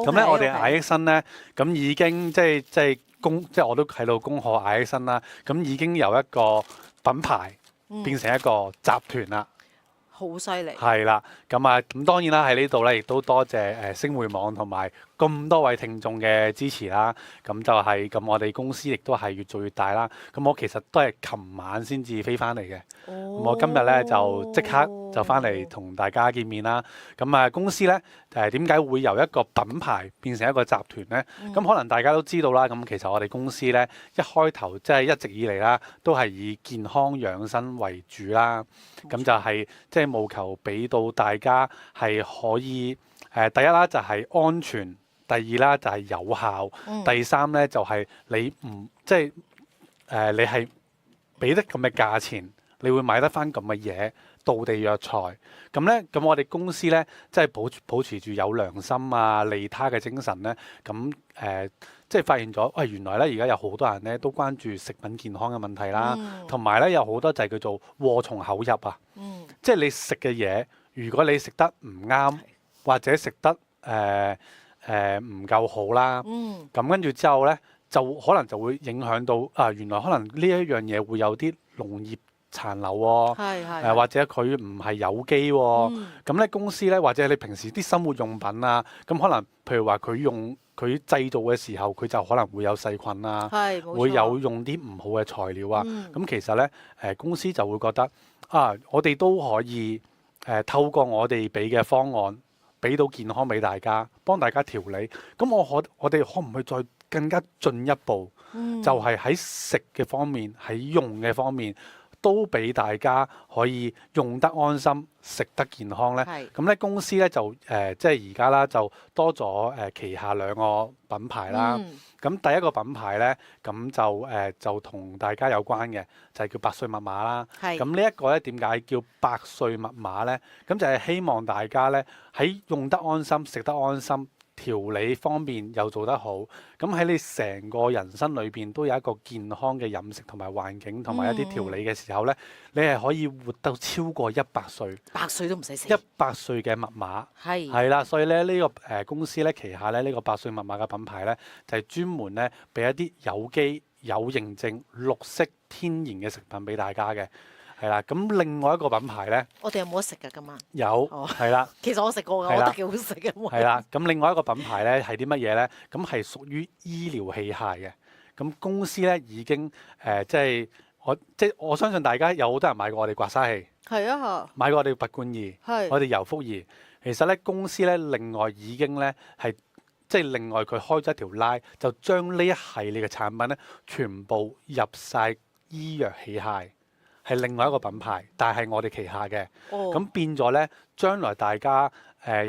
咁咧，我哋艾益生咧，咁已經即係我都喺度恭賀艾益生啦。咁已經由一個品牌變成一個集團啦。好犀利。係啦，咁當然啦，喺呢度咧，亦都多謝星匯網同埋咁多位聽眾嘅支持啦。咁我哋公司亦都係越做越大啦。咁我其實都係琴晚先至飛翻嚟嘅。我今日咧就即刻就翻嚟同大家見面啦。公司咧點解會由一個品牌變成一個集團呢？咁可能大家都知道啦。咁其實我哋公司咧一開頭即係一直以嚟啦，都係以健康養生為主啦。咁就係即係務求俾到大家係可以第一啦就係安全，第二啦就係有效，第三咧就係你唔即係你係俾得咁嘅價錢，你會買得翻咁嘅嘢，道地藥材。咁我哋公司咧即係保持住有良心啊、利他嘅精神咧。即係發現咗，喂，原來咧而家有好多人咧都關注食品健康嘅問題啦，同埋咧有好多就係叫做禍從口入啊。即係你食嘅嘢，如果你食得唔啱，或者食得唔夠好啦，咁跟住之後咧就可能就會影響到原來可能呢一樣嘢會有啲農業殘留喎，或者佢唔係有機喎。咁咧公司咧或者你平時啲生活用品啊，咁可能譬如話佢製造嘅時候，佢就可能會有細菌啊，會有用啲唔好嘅材料啊。咁其實咧公司就會覺得我哋都可以透過我哋俾嘅方案，俾到健康俾大家，幫大家調理。咁我哋可唔可以再更加進一步？就係喺食嘅方面，喺用嘅方面，都俾大家可以用得安心、食得健康咧。咁咧公司咧就即係而家啦，就多咗旗下兩個品牌啦。咁第一個品牌咧，咁就同大家有關嘅，就係叫百歲密碼啦。咁呢一個咧點解叫百歲密碼咧？咁就係希望大家咧喺用得安心、食得安心，調理方面又做得好，咁喺你成個人生裏邊都有一個健康嘅飲食同埋環境同埋一啲調理嘅時候咧，你係可以活到超過100歲，100歲都唔使死。100歲嘅密碼係啦，所以咧呢個公司咧旗下咧呢個百歲密碼嘅品牌咧就係專門咧俾一啲有機、有認證、綠色、天然嘅食品俾大家嘅。係啦，咁另外一個品牌咧，我哋有冇得食㗎今晚？有，係啦。其實我食過㗎，我覺得幾好食嘅。係啦，咁另外一個品牌咧係啲乜嘢咧？咁係屬於醫療器械嘅。咁公司咧已經即係我相信大家有好多人買過我哋刮痧器，係啊，買過我哋拔罐儀，我哋油腹儀。其實咧公司咧另外已經咧係即係另外佢開咗一條拉，就將呢一系列嘅產品咧全部入晒醫藥器械。係另外一個品牌，但係我哋旗下嘅，咁變咗咧，將來大家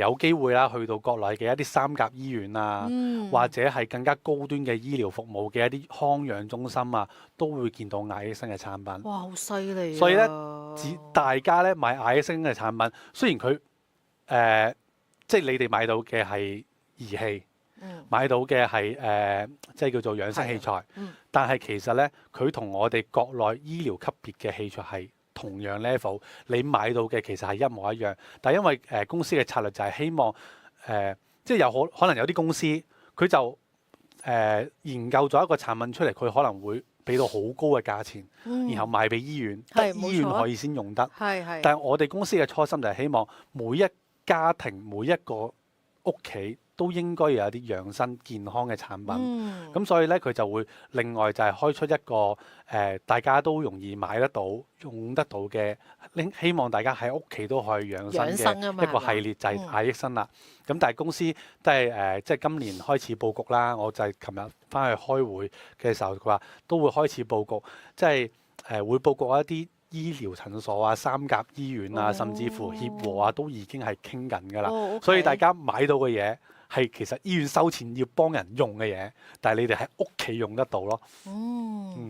有機會啦，去到國內嘅一啲三甲醫院啊，或者係更加高端嘅醫療服務嘅一啲康養中心啊，都會見到艾益生嘅產品。哇，好犀利！所以咧，大家咧買艾益生嘅產品，雖然佢即係你哋買到嘅係儀器。買到嘅係即係叫做養生器材，但係其實咧，佢同我哋國內醫療級別嘅器材係同樣 level，你買到嘅其實係一模一樣。但係因為公司嘅策略就係希望即係可能有啲公司佢就研究咗一個產品出嚟，佢可能會俾到好高嘅價錢，然後賣俾醫院，得醫院可以先用得。但係我哋公司嘅初心就係希望每一家庭、每一個屋企都應該有啲養生健康嘅產品，咁所以咧佢就會另外就係開出一個大家都容易買得到、用得到嘅，希望大家喺屋企都可以養生嘅一個系列就係艾益生啦。咁但係公司都係即係今年開始佈局啦。我就係琴日翻去開會嘅時候，佢話都會開始佈局，即係會佈局一啲醫療診所啊、三甲醫院啊，甚至乎協和啊，都已經係傾緊㗎啦。所以大家買到嘅嘢係其實醫院收錢要幫人用嘅嘢，但係你哋喺屋企用得到咯。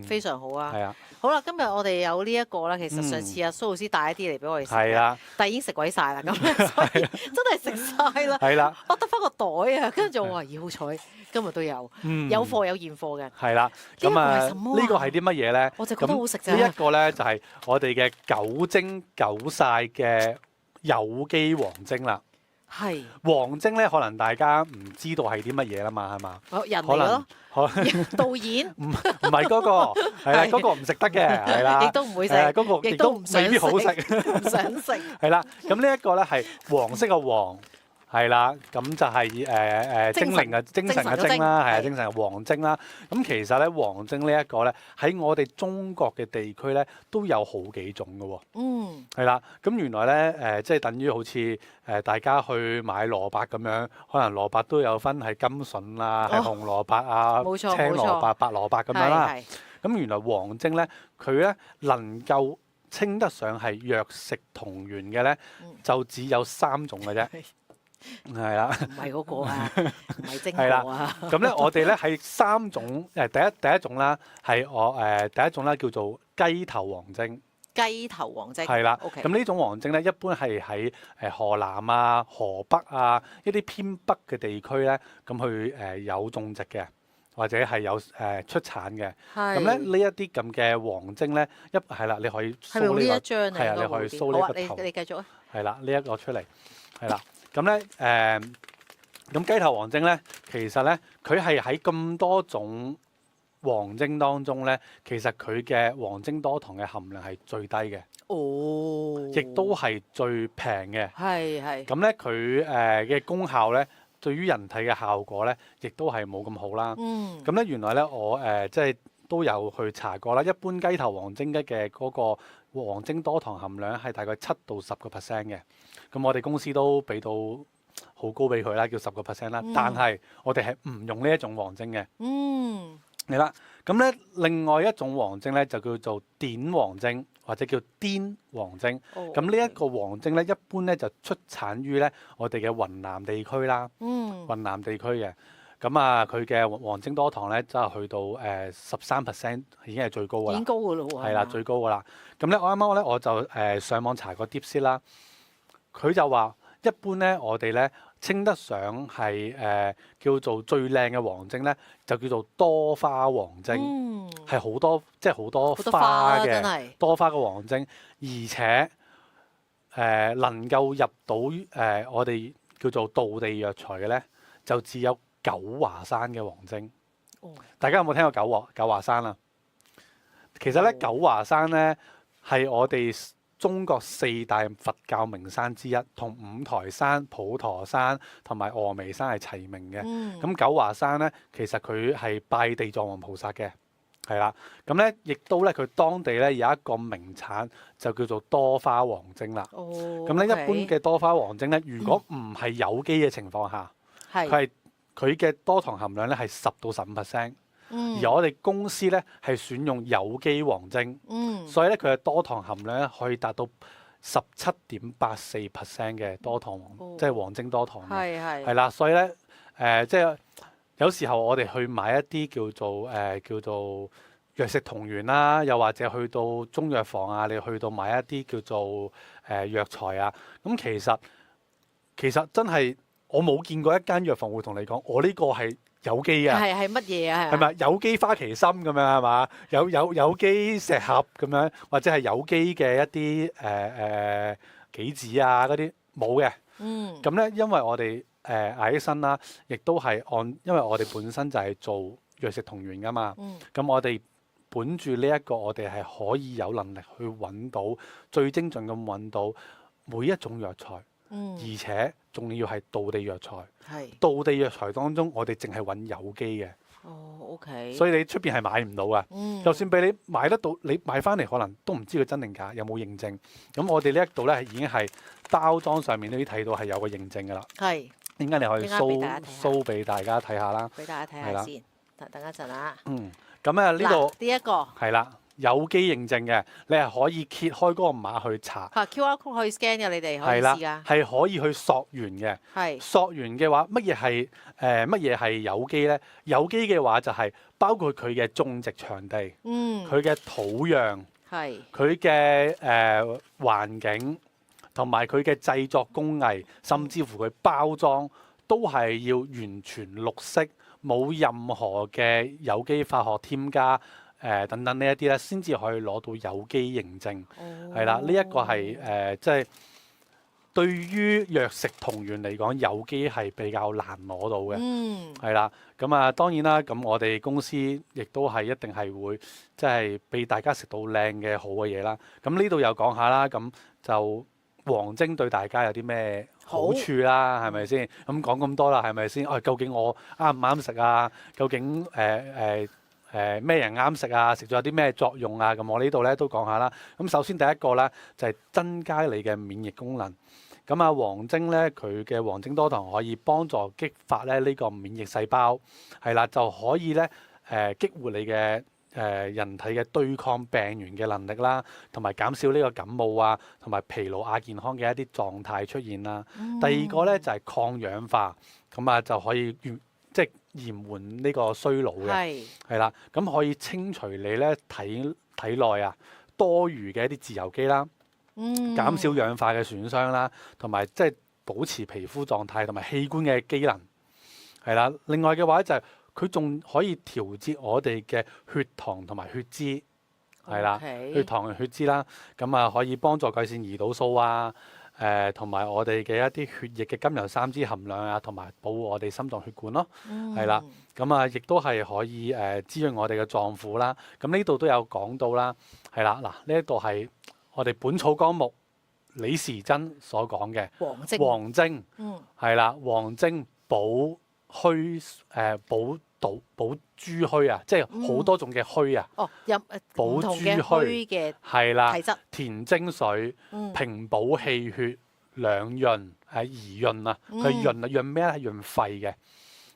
非常好啊。係啊。好啦，今日我哋有呢一個啦。其實上次阿蘇老師帶一啲嚟俾我哋食嘅，但係已經食鬼晒啦。咁所以真係食晒啦。係啦。我得翻個袋啊，跟住我話咦好彩，今日都有，有貨有現貨嘅。係啦。咁呢個係啲乜嘢咧？我就覺得好食啫。呢一個咧就係我哋嘅9蒸9曬嘅有機黃精啦。係黃精咧，可能大家唔知道係啲乜嘢啦嘛，係嘛？人可能嚟咯，可能導演唔係嗰個，係啦，嗰個唔食得嘅，係啦，亦都唔會食，嗰個亦都未必好食，唔想食。係啦。咁呢一個咧係黃色嘅黃。係啦，咁就係精靈嘅精神嘅精啦，係啊，精神嘅黃精啦。咁其實咧，黃精呢一個咧喺我哋中國嘅地區咧都有好幾種嘅喎。嗯，係啦，咁原來咧即係等於好似大家去買蘿蔔咁樣，可能蘿蔔都有分係甘筍啊，係紅蘿蔔啊，冇錯青蘿蔔、白蘿蔔咁樣啦。係咁原來黃精咧，佢咧能夠稱得上係藥食同源嘅咧，就只有3種嘅啫。係啦，唔係嗰個啊，唔係精係啦過啊。咁咧，我哋咧係3種第一種啦，係我第一種啦叫做雞頭黃精。雞頭黃精係啦， OK 咁呢種黃精咧，一般係喺河南啊、河北啊一啲偏北嘅地區咧，咁去有種植嘅，或者係有出產嘅。咁咧呢一啲咁嘅黃精咧，係啦，你可以係咪用呢一張嚟？係啊，你可以掃呢個圖。你繼續啊。係啦，呢一個出嚟，係啦。咁咧咁雞頭黃精咧，其實咧佢係喺咁多種黃精當中咧，其實佢嘅黃精多糖嘅含量係最低嘅。哦。亦都係最平嘅。係。咁咧佢嘅功效咧，對於人體嘅效果咧，亦都係冇咁好啦。嗯。咁咧原來咧我即係都有去查過啦，一般雞頭黃精嘅嗰個黃精多糖含量係大概7到10%嘅。咁我哋公司都俾到好高俾佢啦，叫10%啦。但係我哋係唔用呢一種黃精嘅。嗯。係啦，咁咧另外一種黃精咧就叫做碘黃精或者叫碘黃精。咁呢一個黃精咧，一般咧就出產於咧我哋嘅雲南地區啦。雲南地區嘅，咁啊佢嘅黃精多糖咧，就係去到13%，已經係最高㗎啦。已經高㗎咯喎。係啦，最高㗎啦。咁咧我啱啱咧我就上網查過 Deep 啦，佢就話一般咧我哋咧稱得上係叫做最靚嘅黃精咧，就叫做多花黃精，係好多即係好多花嘅多花嘅黃精，而且能夠入到我哋叫做道地藥材嘅咧，就只有九華山嘅黃精。大家有冇聽過九華山啊？其實咧九華山咧係我哋中國4大佛教名山之一，同五台山、普陀山同埋峨眉山係齊名嘅。咁九華山咧，其實佢係拜地藏王菩薩嘅，係啦。咁咧，亦都咧，佢當地咧有一個名產就叫做多花黃精啦。咁咧，一般嘅多花黃精咧，如果唔係有機嘅情況下，佢嘅多糖含量咧係10到15%。而我哋公司咧係選用有機黃精，所以咧佢嘅多糖含量咧可以達到17.84% 嘅多糖，即係黃精多糖嘅。係啦，所以咧即係有時候我哋去買一啲叫做藥食同源啦，又或者去到中藥房啊，你去到買一啲叫做藥材啊，咁其實真係我冇見過一間藥房會同你講，我呢個係有機嘅，係乜嘢啊？係咪有機花旗參咁樣係嘛？有機石斛咁樣，或者係有機嘅一啲杞子啊嗰啲冇嘅。咁咧，因為我哋艾益生啦，亦都係因為我哋本身就係做藥食同源噶嘛。咁我哋本住呢一個，我哋係可以有能力去揾到最精準咁揾到每一種藥材。而且仲要係道地藥材，道地藥材當中，我哋淨係揾有機嘅。OK。所以你出邊係買唔到噶。就算俾你買得到，你買翻嚟可能都唔知佢真定假，有冇認證。咁我哋呢一度咧已經係包裝上面都已經睇到係有個認證噶啦。係。點解你可以 show 俾大家睇下啦？俾大家睇下先。等一陣啊。咁啊呢度呢一個係啦。有機認證嘅，你係可以揭開嗰個碼去查。QR code 可以 scan 嘅，你哋可以試㗎。係可以去溯源嘅。溯源嘅話，乜嘢係有機咧？有機嘅話就係包括佢嘅種植場地，佢嘅土壤，佢嘅環境，同埋佢嘅製作工藝，甚至乎佢包裝，都係要完全綠色，冇任何嘅有機化學添加。等等呢一啲咧，先至可以攞到有機認證，係啦。呢一個係即係對於藥食同源嚟講，有機係比較難攞到嘅，係啦。咁啊，當然啦，咁我哋公司亦都係一定係會即係俾大家食到靚嘅好嘅嘢啦。咁呢度又講下啦，咁就黃精對大家有啲咩好處啦？係咪先？咁講咁多啦，係咪先？究竟我啱唔啱食啊？究竟咩人啱食啊？食咗有啲咩作用啊？咁我呢度咧都講下啦。咁首先第一個咧就係增加你嘅免疫功能。咁啊，黃精咧佢嘅黃精多糖可以幫助激發咧呢個免疫細胞，係啦，就可以咧激活你嘅人體嘅對抗病原嘅能力啦，同埋減少呢個感冒啊同埋疲勞亞健康嘅一啲狀態出現啦。第二個咧就係抗氧化，咁啊就可以即係延緩呢個衰老嘅，係啦，咁可以清除你咧體內啊多餘嘅一啲自由基啦，減少氧化嘅損傷啦，同埋即係保持皮膚狀態同埋器官嘅機能，係啦。另外嘅話就係佢仲可以調節我哋嘅血糖同埋血脂，係啦，血糖同血脂啦，咁啊可以幫助改善胰島素啊。同埋我哋嘅一啲血液嘅甘油三酯含量啊，同埋保護我哋心臟血管咯，係啦，咁啊亦都係可以滋潤我哋嘅臟腑啦。咁呢度都有講到啦，係啦，嗱呢一度係我哋《本草綱目》李時珍所講嘅黃精，係啦，黃精補諸虛啊，即係好多種嘅虛啊。有補諸虛嘅係啦，填精水，平補氣血，兩潤怡潤啊。佢潤咩咧？係潤肺嘅，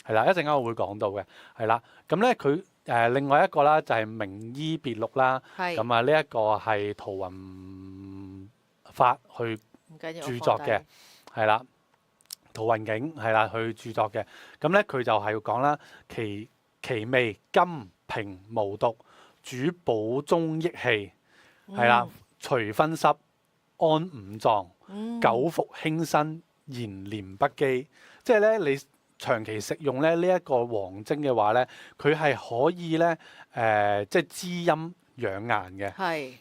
係啦。一陣間我會講到嘅，係啦。咁咧佢另外一個啦，就係名醫別錄啦。咁啊，呢一個係陶弘發去著作嘅，係啦。陶弘景係啦，去著作嘅。咁咧佢就係要講啦，其味甘平無毒，主補中益氣，係啦，除風濕，安五臟，久服輕身，延年不羈。即係咧，你長期食用咧呢一個黃精嘅話咧，佢係可以咧即係滋陰養顏嘅，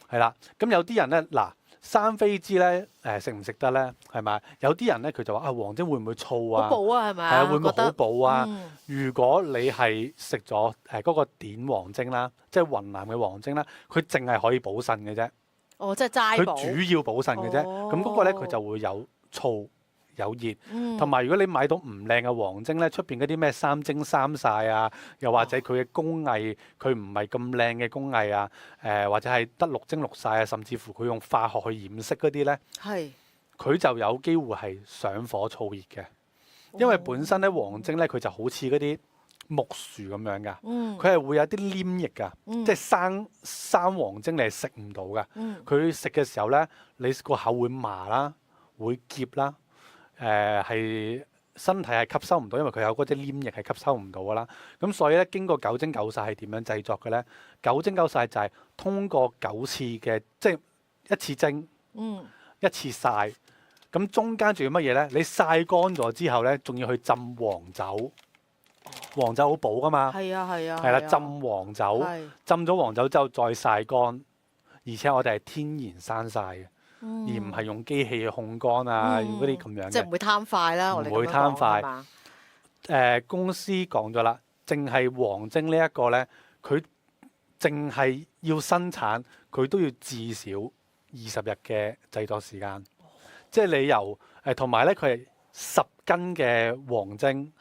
係啦。咁有啲人咧嗱。生飛枝咧，食唔食得咧？係咪？有啲人咧，佢就話黃精會唔會燥啊？好補啊，係咪？係啊，會唔會好補啊？如果你係食咗嗰個碘黃精啦，即係雲南嘅黃精啦，佢淨係可以補腎嘅啫。即係齋補。佢主要補腎嘅啫。咁嗰個咧，佢就會有燥有熱，同埋如果你買到唔靚嘅黃精咧，出邊嗰啲咩三蒸三曬啊，又或者佢嘅工藝佢唔係咁靚嘅工藝啊，或者係得六蒸六曬啊，甚至乎佢用化學去染色嗰啲咧，佢就有機會係上火燥熱嘅，因為本身咧黃精咧佢就好似嗰啲木薯咁樣噶，佢係會有啲黏液噶，即係生黃精你係食唔到噶，佢食嘅時候咧，你個口會麻啦，會澀啦。係身體係吸收唔到，因為佢有嗰啲黏液係吸收唔到噶啦。咁所以咧，經過九蒸九曬係點樣製作嘅咧？九蒸九曬就係通過9次嘅，即係一次蒸，一次曬。咁中間仲要乜嘢咧？你曬乾咗之後咧，仲要去浸黃酒。黃酒好補噶嘛？係啦，浸黃酒，浸咗黃酒之後再曬乾，而且我哋係天然生曬嘅。而唔係用機器去烘乾啊，嗰啲咁樣嘅，即係唔會貪快啦。唔會貪快。公司講咗啦，淨係黃精呢一個咧，佢淨係要生產，佢都要至少20日嘅製作時間。即係你由同埋咧，佢係10斤嘅黃精，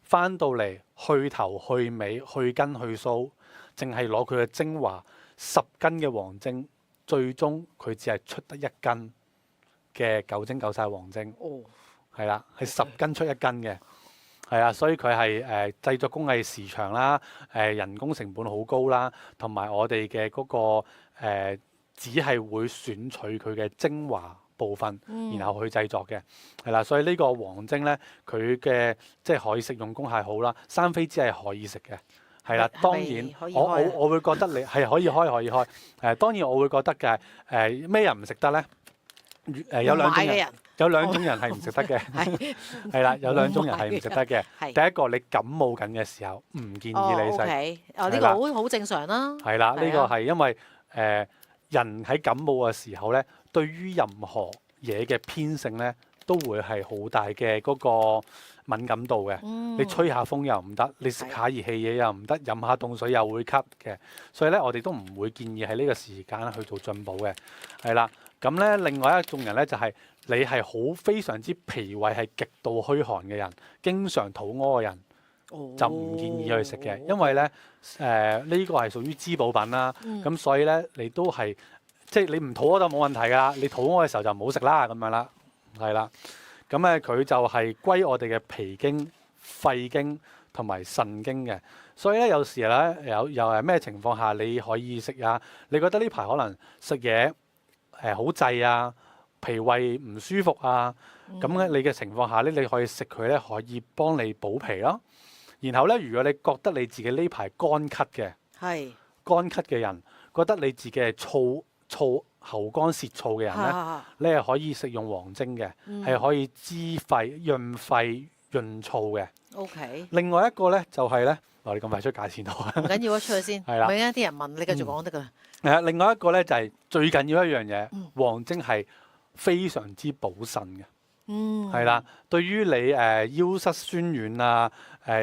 翻到嚟去頭去尾去根去鬚，淨係攞佢嘅精華10斤嘅黃精。最終佢只係出得1斤嘅九蒸九曬黃精，係啦，係10斤出1斤嘅，係啊，所以佢係製作工藝時長啦，人工成本好高啦，同埋我哋嘅嗰個只係會選取佢嘅精華部分，然後去製作嘅，係啦，所以呢個黃精咧，佢嘅即係可以食用功效好啦，生飛枝係可以食嘅。係啦，當然我會覺得你係可以開。當然我會覺得嘅咩人唔食得咧？有兩種人係唔食得嘅，係啦，有2種人係唔食得嘅。第一個你感冒緊嘅時候唔建議你食。呢個好正常啦。係啦，呢個係因為人喺感冒嘅時候咧，對於任何嘢嘅偏性咧都會係好大嘅嗰個敏感度嘅。你吹下風又唔得，你食下熱氣嘢又唔得，飲下凍水又會咳嘅。所以咧，我哋都唔會建議喺呢個時間去做進補嘅。係啦，咁咧另外一種人咧就係你係好非常之脾胃係極度虛寒嘅人，經常肚屙嘅人。就唔建議去食嘅，因為咧呢個係屬於滋補品啦，咁所以咧你都係即係你唔肚屙就冇問題㗎啦，你肚屙嘅時候就唔好食啦咁樣啦，係啦，咁咧佢就係歸我哋嘅脾經、肺經同埋腎經嘅，所以咧有時咧又係咩情況下你可以食啊？你覺得呢排可能食嘢好滯啊，脾胃唔舒服啊，咁咧你嘅情況下咧你可以食佢咧，可以幫你補脾咯。然後咧，如果你覺得你自己呢排乾咳嘅，乾咳嘅人，覺得你自己係燥喉乾舌燥嘅人咧，你係可以食用黃精嘅，係可以滋肺、潤肺、潤燥嘅。OK。另外一個咧就係咧，我哋咁快出價錢好啊？唔緊要啊，出去先。係啦。咪啱啲人問你繼續講得㗎啦。係啊，另外一個咧就係最緊要一樣嘢，黃精係非常之補腎嘅。係啦，對於你腰膝酸軟啊，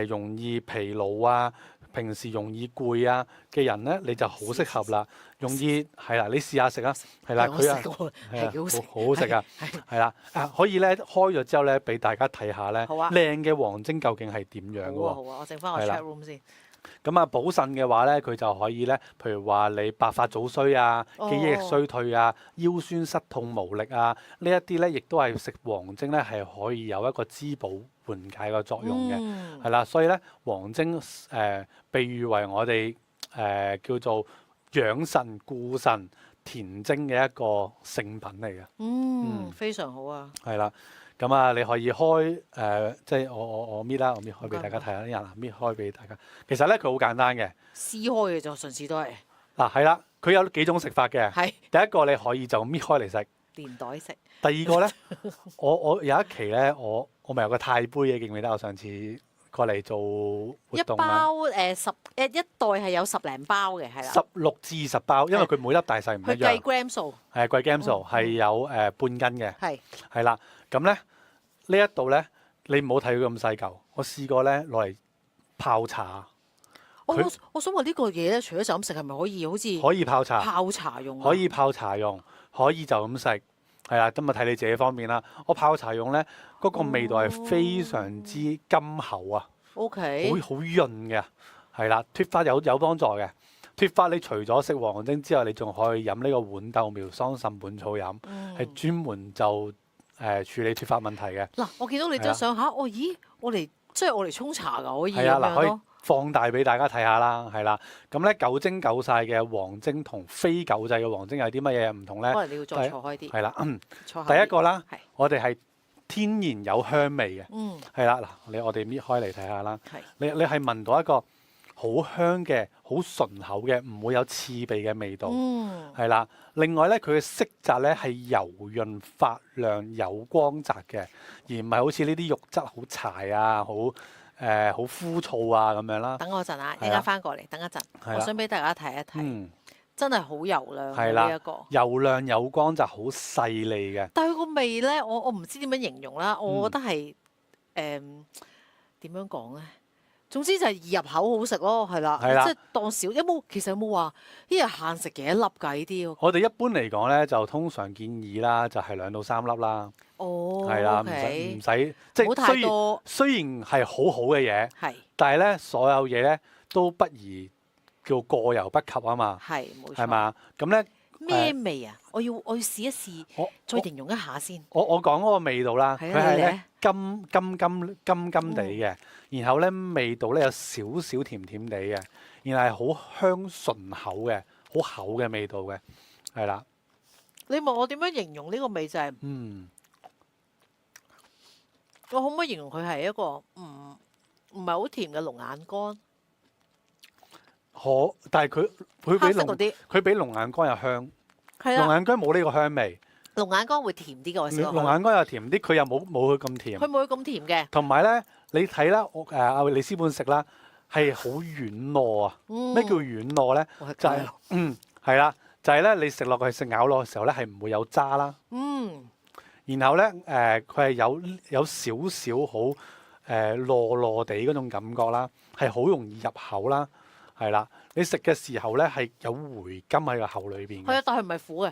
容易疲勞啊，平時容易攰啊嘅人咧，你就好適合啦。容易係啦，你試下食啊，係啦，佢啊係幾好食，好好食啊，係啦，可以咧開咗之後咧，俾大家睇下咧，靚嘅黃精究竟係點樣嘅喎？好啊，我整翻個 chat room 先。咁啊，補腎嘅話咧，佢就可以咧，譬如話你白髮早衰啊、記憶力衰退啊、腰酸膝痛無力啊，呢一啲咧，亦都係食黃精咧係可以有一個滋補緩解嘅作用嘅，係啦，所以咧黃精被譽為我哋叫做養腎固腎填精嘅一個聖品嚟嘅。非常好啊。係啦。咁啊，你可以開即係我搣啦，我搣開俾大家睇下啲人搣開俾大家。其實咧佢好簡單嘅，撕開嘅就順時都係。嗱係啦，佢有幾種食法嘅。係。第一個你可以就搣開嚟食。連袋食。第二個咧，我有一期咧，我咪有個鈦杯嘅，記唔記得？我上次過嚟做活動啦。一袋係有10零包嘅，係啦。16至20包，因為佢每粒大細唔一樣。佢計 gram 數。係計 gram 數，係有半斤嘅。係。係啦，咁咧呢一度咧，你唔好睇佢咁細嚿。我試過咧攞嚟泡茶。我想話呢個嘢咧，除咗就咁食，係咪可以好似可以泡茶？泡茶用。可以泡茶用，可以就咁食。係啦，咁啊睇你自己方便啦。我泡茶用咧，嗰個味道係非常之甘厚啊。OK。好潤嘅，係啦，脫髮有幫助嘅。脫髮你除咗食黃精之外，你仲可以飲呢個豌豆苗桑葚本草飲，係專門就處理脫髮問題嘅。嗱，我見到你張相嚇，咦，我嚟即係我嚟沖茶㗎，可以係啊，嗱，可以放大俾大家睇下啦，係啦。咁咧九精九晒嘅黃精同非九製嘅黃精有啲乜嘢唔同咧？可能你要再坐開啲。係啦，第一個啦，我哋係天然有香味嘅。係啦，嗱，我哋搣開嚟睇下啦。你係聞到一個好香嘅、好順口嘅，唔會有刺鼻嘅味道。係啦，另外咧，佢嘅色澤咧係柔潤發亮、有光澤嘅，而唔係好似呢啲肉質好柴啊、好枯燥啊咁樣啦。等我陣啊，依家翻過嚟，等一陣。我想俾大家睇一睇，真係好油亮呢一個。油亮有光澤，好細膩嘅。但係佢個味咧，我唔知點樣形容啦。我覺得係點樣講咧？總之就係易入口好食咯，係啦，即係當少。其實有冇話一日限食幾多粒㗎？呢啲我哋一般嚟講咧，就通常建議啦，就係2到3粒啦。係啦，唔使即係太多。雖然係好好嘅嘢，但係咧所有嘢咧都不宜叫過猶不及啊嘛。係冇錯。係嘛？咁咧咩味啊？我要試一試，再形容一下先。我講嗰個味道啦，佢係咧甘地嘅，然後咧味道咧有少少甜甜地嘅，然後係好香醇口嘅，好厚嘅味道嘅，係啦。你問我點樣形容呢個味就係，我可唔可以形容佢係一個唔係好甜嘅龍眼乾？但係佢比龍眼乾又香。龍眼乾冇呢個香味。龍眼乾會甜啲嘅，我試過。龍眼乾又甜啲，佢又冇佢咁甜。佢冇佢咁甜嘅。同埋咧，你睇啦，阿里斯本食啦，係好軟糯啊！咩叫軟糯咧？就係係啦，就係咧，你食落去咬落嘅時候咧，係唔會有渣啦。然後咧佢係有少少好糯糯地嗰種感覺啦，係好容易入口啦，係啦。你食嘅時候咧係有回甘喺個口裏邊嘅。係啊，但係唔係苦嘅，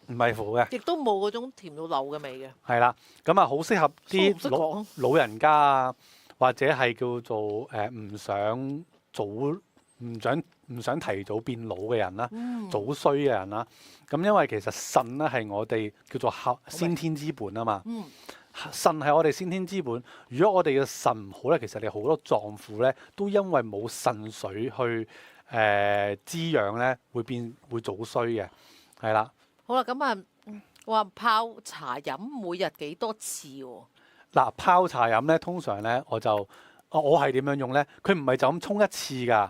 唔係苦嘅，亦都冇嗰種甜到漏嘅味嘅。係啦。咁啊，好適合啲講老人家啊，或者係叫做唔想早唔想提早變老嘅人啦，早衰嘅人啦。咁因為其實腎咧係我哋叫做先天之本啊嘛。腎係我哋先天之本。如果我哋嘅腎唔好咧，其實你好多臟腑咧都因為冇腎水去滋養咧，會早衰嘅，係啦。好啦，咁啊，話泡茶飲每日幾多次喎？嗱，泡茶飲咧，通常咧我係點樣用咧？佢唔係就咁沖一次㗎。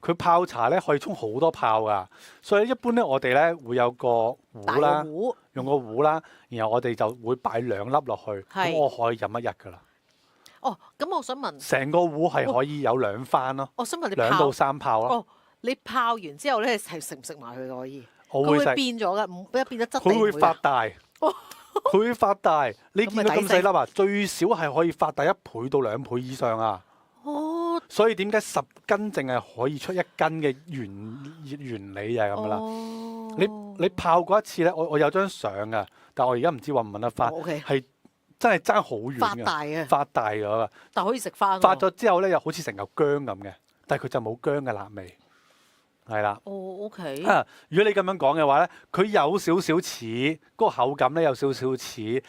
佢泡茶咧可以沖好多泡㗎，所以一般咧我哋咧會有個壺啦，用個壺啦，然後我哋就會擺2粒落去，咁我可以飲1日㗎啦。哦，咁我想問，成個壺係可以有2番咯。我想問你2到3泡咯。哦，你泡完之後咧係食唔食埋佢可以？我會食。佢會變咗㗎，唔變咗質地。佢會發大。佢會發大。你見到咁細粒啊？最少係可以發大1倍到2倍以上啊！哦，所以點解10斤淨係可以出1斤嘅原理就係咁噶啦。你泡過一次咧，我有張相噶，但我而家唔知揾唔揾得翻，係真係爭好遠嘅，發大咗噶。但可以食翻。發咗之後咧，又好似成嚿薑咁嘅，但係佢就冇薑嘅辣味，係啦。哦，OK。如果你咁樣講嘅話咧，佢有少少似嗰個口感咧，有少少似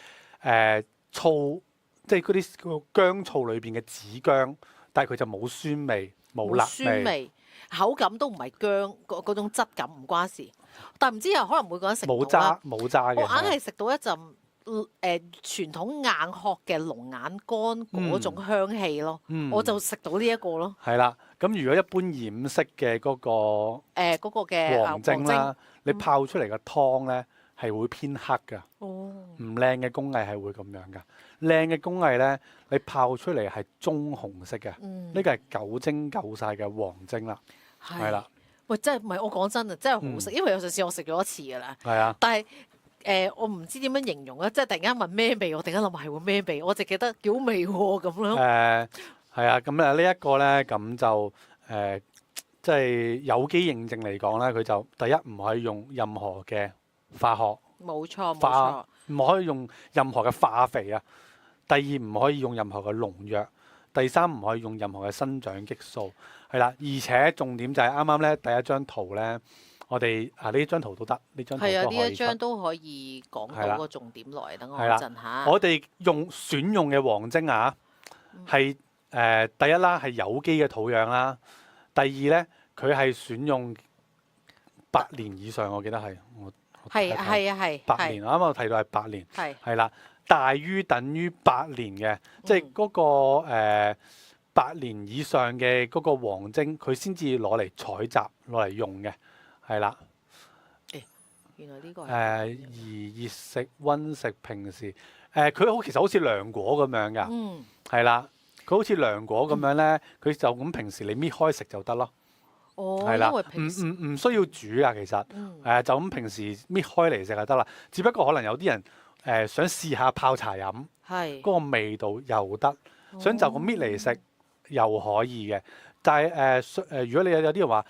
醋，即係嗰啲薑醋裏邊嘅紫薑。但係佢就冇酸味，冇辣味，口感都唔係薑嗰種質感唔關事。但唔知可能每個人食冇渣嘅。我硬係食到一陣傳統硬殼嘅龍眼乾嗰種香氣咯。我就食到呢一個咯。係啦，咁如果一般染色嘅嗰個嘅黃精啦，你泡出嚟嘅湯咧係會偏黑㗎。唔靚嘅工藝係會咁樣㗎。靚嘅工藝咧，你泡出嚟係棕紅色嘅，呢個係9精夠晒嘅黃精啦，係啦。喂，真係唔係我講真啊，真係好食，因為有陣時我食咗一次㗎啦。係啊。但係我唔知點樣形容咧，即係突然間問咩味，我突然間諗係會咩味，我就記得幾好味喎咁咯。係啊，咁啊呢一個咧，咁就即係有機認證嚟講咧，佢就第一唔可以用任何嘅化學，冇錯，唔可以用任何嘅化肥啊。第二唔可以用任何嘅農藥，第三唔可以用任何嘅生長激素，係啦。而且重點就係啱啱咧第一張圖咧，我哋呢張圖都得，呢張圖都可以。係啊，呢一張都可以講到個重點來，等我一陣嚇。我哋選用嘅黃精啊，係第一啦，係有機嘅土壤啦。第二咧，佢係選用8年以上，我記得係係8年。我啱啱提到係8年，係啦。大於等於8年嘅，即係嗰個8年以上嘅嗰個黃精，佢先至攞嚟採集，攞嚟用嘅，係啦。原來呢個熱食、溫食、平時佢其實好似涼果咁樣㗎，係啦。佢好似涼果咁樣咧，佢就咁平時你搣開食就得咯。係啦，唔需要煮啊，其實就咁平時搣開嚟食就得啦。只不過可能有啲人想試下泡茶飲，嗰個味道又得，想就咁搣嚟食又可以嘅。但係如果你有啲人話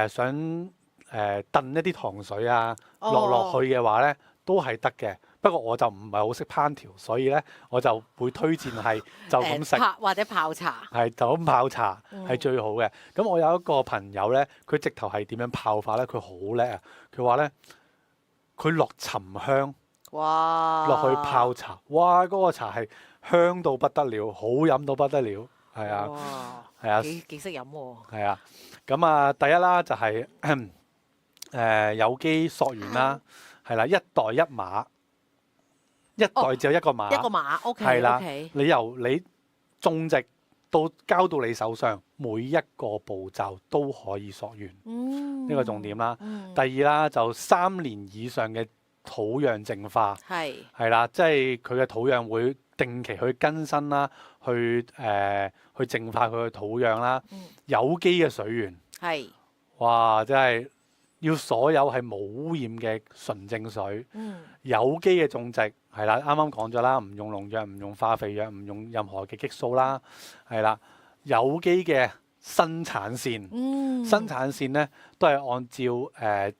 想燉一啲糖水啊落去嘅話咧，都係得嘅。不過我就唔係好識烹調，所以咧我就會推薦係就咁食，或者泡茶。係就咁泡茶係最好嘅。咁我有一個朋友咧，佢直頭係點樣泡法咧？佢好叻啊！佢話咧，佢落沉香。落去泡茶，哇！嗰個茶係香到不得了，好飲到不得了，係啊，係啊，幾識飲喎。係啊，咁啊，第一啦就係有機溯源啦，係啦，1袋1碼，1袋只有1個碼，一個碼 ，OK，係啦，你由你種植到交到你手上，每一個步驟都可以溯源，呢個重點啦。第二啦就3年以上嘅土壤淨化係啦，即係佢嘅土壤會定期去更新啦，去淨化佢嘅土壤啦。有機嘅水源哇，真係要所有係冇污染嘅純正水，嗯有機嘅種植係啦，啱啱講咗啦，唔用農藥、唔用化肥藥、唔用任何嘅激素啦，係啦，有機嘅生產線，嗯，生產線咧都係按照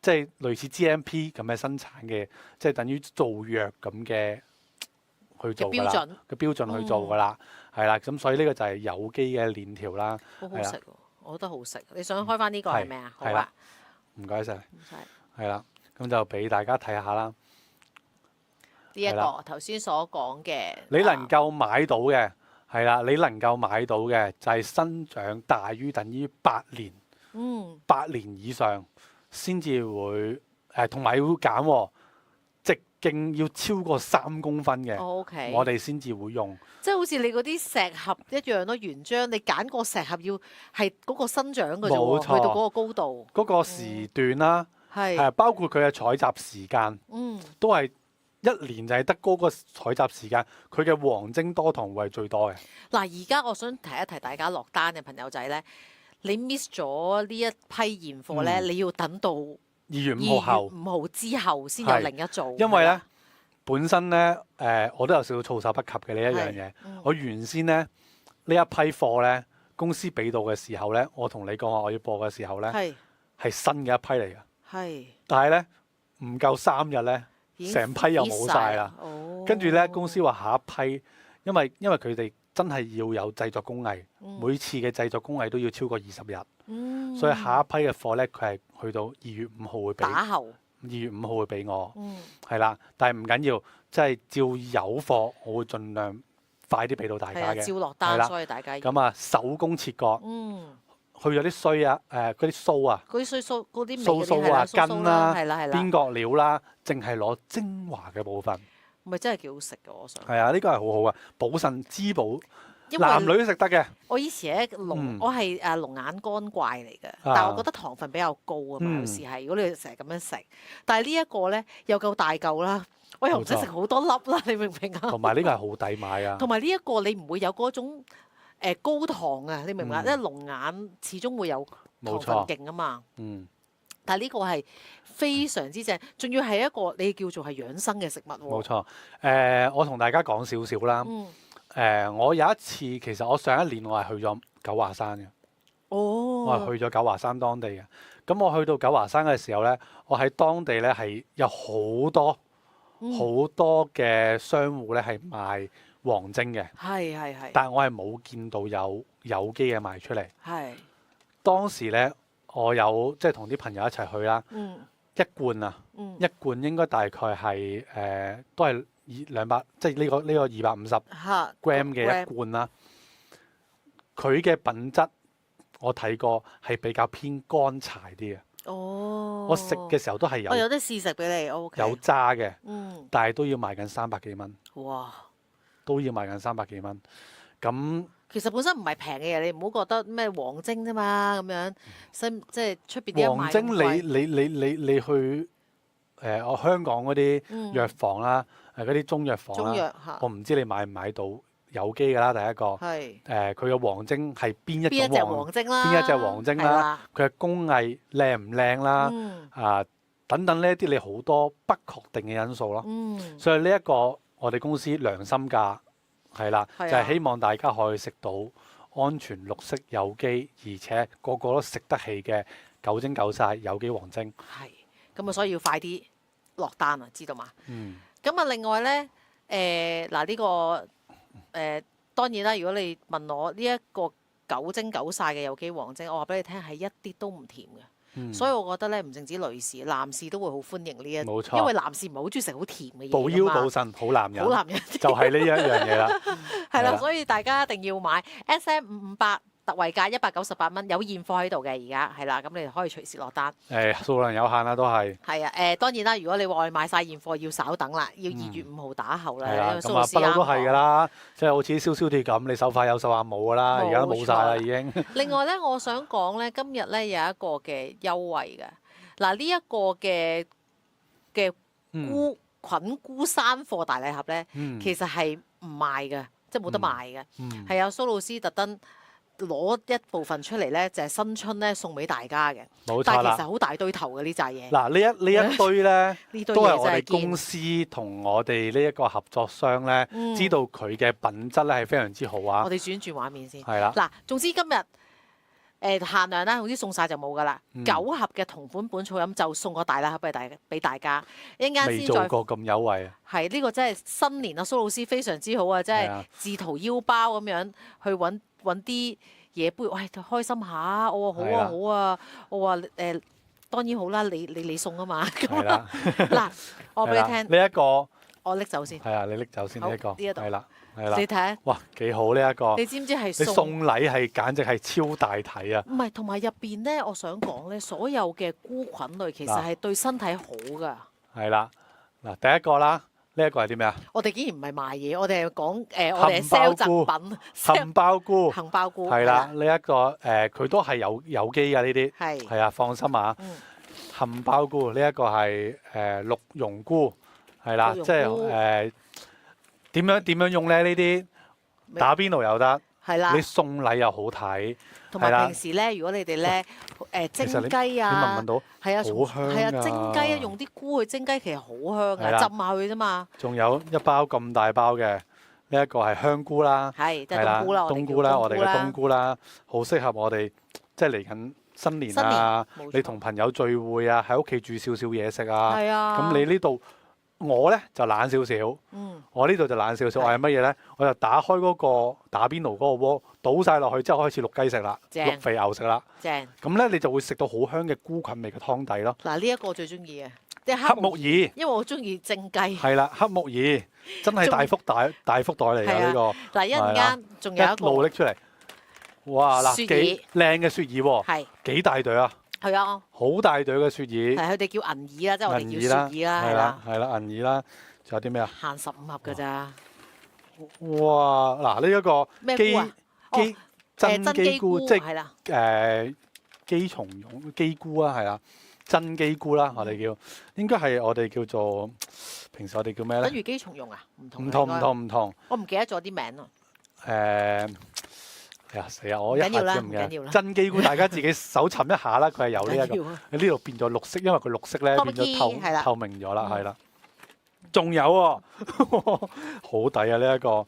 即係類似 GMP 咁嘅生產嘅，即係等於做藥咁嘅去做㗎啦，嘅標準去做㗎啦，係啦，咁所以呢個就係有機嘅鏈條啦，好好食喎，我覺得好食。你想開翻呢個係咪啊？好啊，唔該晒，唔使。係啦，咁就俾大家睇下啦。呢一個頭先所講嘅，你能夠買到嘅係啦，你能夠買到嘅就係生長大於等於8年，8年以上先至會同埋要揀喎，直徑要超過3公分嘅，我哋先至會用。即係好似你嗰啲石盒一樣咯，原漿你揀個石盒要係嗰個生長嘅啫喎，去到嗰個高度，嗰個時段啦，係包括佢嘅採集時間，都係1年就係得嗰個採集時間，佢嘅黃精多糖會係最多嘅。嗱，而家我想提一提大家落單嘅朋友仔咧，你 miss 咗呢一批現貨咧，你要等到2月5號後，5號之後先有另一做。因為咧本身咧我都有少少措手不及嘅呢一樣嘢。我原先咧呢一批貨咧公司俾到嘅時候咧，我同你講話我要播嘅時候咧係新嘅一批嚟嘅，但係咧唔夠3日咧。成批又冇晒啦，跟住咧公司話下一批，因為佢哋真係要有製作工藝，每次嘅製作工藝都要超過20日，所以下一批嘅貨咧佢係去到2月5號會俾打後，2月5號會俾我，係啦，但係唔緊要，即係照有貨，我會盡量快啲俾到大家嘅，照落單，所以大家咁啊手工切割。去咗啲衰啊，嗰啲鬚啊，嗰啲鬚嗰啲鬚啊根啦，係邊角料啦，淨係攞精華嘅部分，咪真係幾好食嘅，我想。係啊，呢個係好好啊，補腎滋補，男女都食得嘅。我以前咧我係龍眼乾怪嚟嘅，但係我覺得糖分比較高啊嘛，有時係如果你成日咁樣食，但係呢一個咧又夠大嚿啦，我又唔使食好多粒啦，你明唔明啊？同埋呢個係好抵買啊！同埋呢一個你唔會有嗰種。高糖啊，你明唔明啊？因為龍眼始終會有糖分勁啊嘛。但係呢個係非常之正，仲要係一個你叫做係養生嘅食物喎。冇錯。我同大家講少少啦。我有一次其實我上一年我係去咗九華山嘅。我係去咗九華山當地嘅。咁我去到九華山嘅時候咧，我喺當地咧係有好多嘅商戶咧係賣黃精嘅，但係我係冇見到有機嘅賣出嚟。當時咧，我有即係同啲朋友一齊去啦。一罐啊，一罐應該大概係都係200，即係呢個250 gram 嘅一罐啦。佢嘅品質我睇過係比較偏乾柴啲嘅。我食嘅時候都係有。我有得試食俾你，OK。有渣嘅，但係都要賣緊300幾蚊。哇！都要賣緊300幾蚊，咁其實本身唔係平嘅嘢，你唔好覺得咩黃精啫嘛咁樣，即係出邊啲人賣黃精你去我香港嗰啲藥房啦，嗰啲中藥房啦，我唔知你買唔買到有機㗎啦。第一個佢嘅黃精係邊一種黃精啦？邊一隻黃精啦？佢嘅工藝靚唔靚啦？等等呢一啲你好多不確定嘅因素咯。所以呢一個。我哋公司良心價係啦，就係希望大家可以食到安全、綠色、有機，而且個個都食得起嘅9精9曬有機黃精。咁啊，所以要快啲落單啊，知道嘛？咁啊，另外咧，嗱呢個當然啦，如果你問我呢一個9精9曬嘅有機黃精，我話俾你聽係一啲都唔甜嘅。所以我覺得咧，唔淨止女士，男士都會好歡迎呢一，冇錯，因為男士唔係好中意食好甜嘅嘢。補腰補腎，好男人。好男人就係呢一樣嘢啦。係啦，所以大家一定要買 SM558特惠價198蚊，有現貨喺度嘅而家係啦，咁你哋可以隨時落單。數量有限啦，都係。係啊，當然啦，如果你話我買晒現貨，要稍等啦，要2月5號打後啦。係啦，咁啊不嬲都係㗎啦，即係好似燒燒鐵咁，你手快有手慢冇㗎啦，而家都冇晒啦已經。另外咧，我想講咧，今日咧有一個嘅優惠嘅，嗱呢一個嘅菌菇山貨大禮盒咧，其實係唔賣嘅，即係冇得賣嘅，係啊蘇老師特登。攞一部分出嚟咧，就係新春咧送俾大家嘅。冇錯啦。但係其實好大堆頭嘅呢扎嘢。嗱，呢一堆咧，呢堆都係我哋嘢真係堅公司同我哋呢一個合作商咧，知道佢嘅品質咧係非常之好啊我。哋轉畫面先。係啦，嗱，總之今日限量啦，總之送晒就冇噶啦。9盒嘅同款本草飲就送個大禮盒俾大家，一陣間未先再。做過咁優惠啊！係呢個真係新年啊，蘇老師非常之好啊！真係係啊自掏腰包咁樣去揾啲嘢杯，喂開心下。我話好啊係啦好啊，我話當然好啦，你送啊嘛。係啦，嗱，我俾你係啦聽，呢一個我拎走先。係啊，你拎走先呢一個，好呢一度係啦係啦你，睇下，哇幾好呢一個！你知唔知係你送？送禮係簡直係超大體啊！唔係，同埋入邊咧，我想講咧，所有嘅菇菌類其實係對身體好噶。係啦，嗱第一個啦，呢一個係啲咩啊？我哋竟然唔係賣嘢，我哋係講我哋係杏 sell 鮑菇贈品杏鮑菇杏鮑菇係啦，呢一個佢都係有機㗎呢啲，係係啊，放心啊。嗯杏鮑菇呢一個係綠茸菇，係啦，綠茸即係菇點樣用咧？呢啲打邊爐又得，係啦你，送禮又好睇，同係啦埋平時咧，如果你哋咧蒸其實雞你聞唔啊聞，到？係啊，好香係啊，㗎蒸雞啊，用啲菇去蒸雞其實好香係啦㗎，浸下佢啫嘛，仲有一包咁大包嘅，呢一個係香菇啦，係即係係啦，冬菇啦，冬菇啦，我哋嘅冬菇菇啦，好適合我哋即係嚟緊新年啊！新年冇錯你同朋友聚會啊，喺屋企煮少少嘢食啊，係啊，咁你呢度我咧就懶少少。嗯我呢度就懶少少，係我係乜嘢咧？我就打開嗰個打邊爐嗰個鍋，倒晒落去之後開始淥雞食啦，正淥肥牛食啦。正咁咧你就會食到好香嘅菇菌味嘅湯底咯。嗱呢一個我最中意嘅，即係黑木耳因為我中意蒸雞。係啦，黑木耳真係大福袋嚟係啊㗎呢個，嗱一陣間仲有一一路個拎出嚟。哇！嗱雪幾靚嘅雪耳喎，係幾大隊啊！係啊，好大隊嘅雪耳，係佢哋叫銀耳啦，即係我哋銀叫雪耳啦，係啦，係啦，銀耳啦，仲有啲咩啊？限15盒㗎咋。哇！嗱呢一個雞咩菇啊？雞真雞菇，即係係啦，雞松茸雞菇啊，係啦，真雞菇啦，我哋叫應該係我哋叫做平時我哋叫咩咧？等於雞松茸啊？唔同唔同唔應該，同唔同我唔記得咗啲名咯。哎呀死啊！我一下唔緊要啦子唔記得唔緊要啦真雞菇，大家自己搜尋一下啦，佢係有呢一個。緊要啊喺呢度變咗綠色，因為佢綠色咧 Coffee 變咗 tea，係啦透明咗啦，嗯係啦。仲有喎，好抵啊！呢一個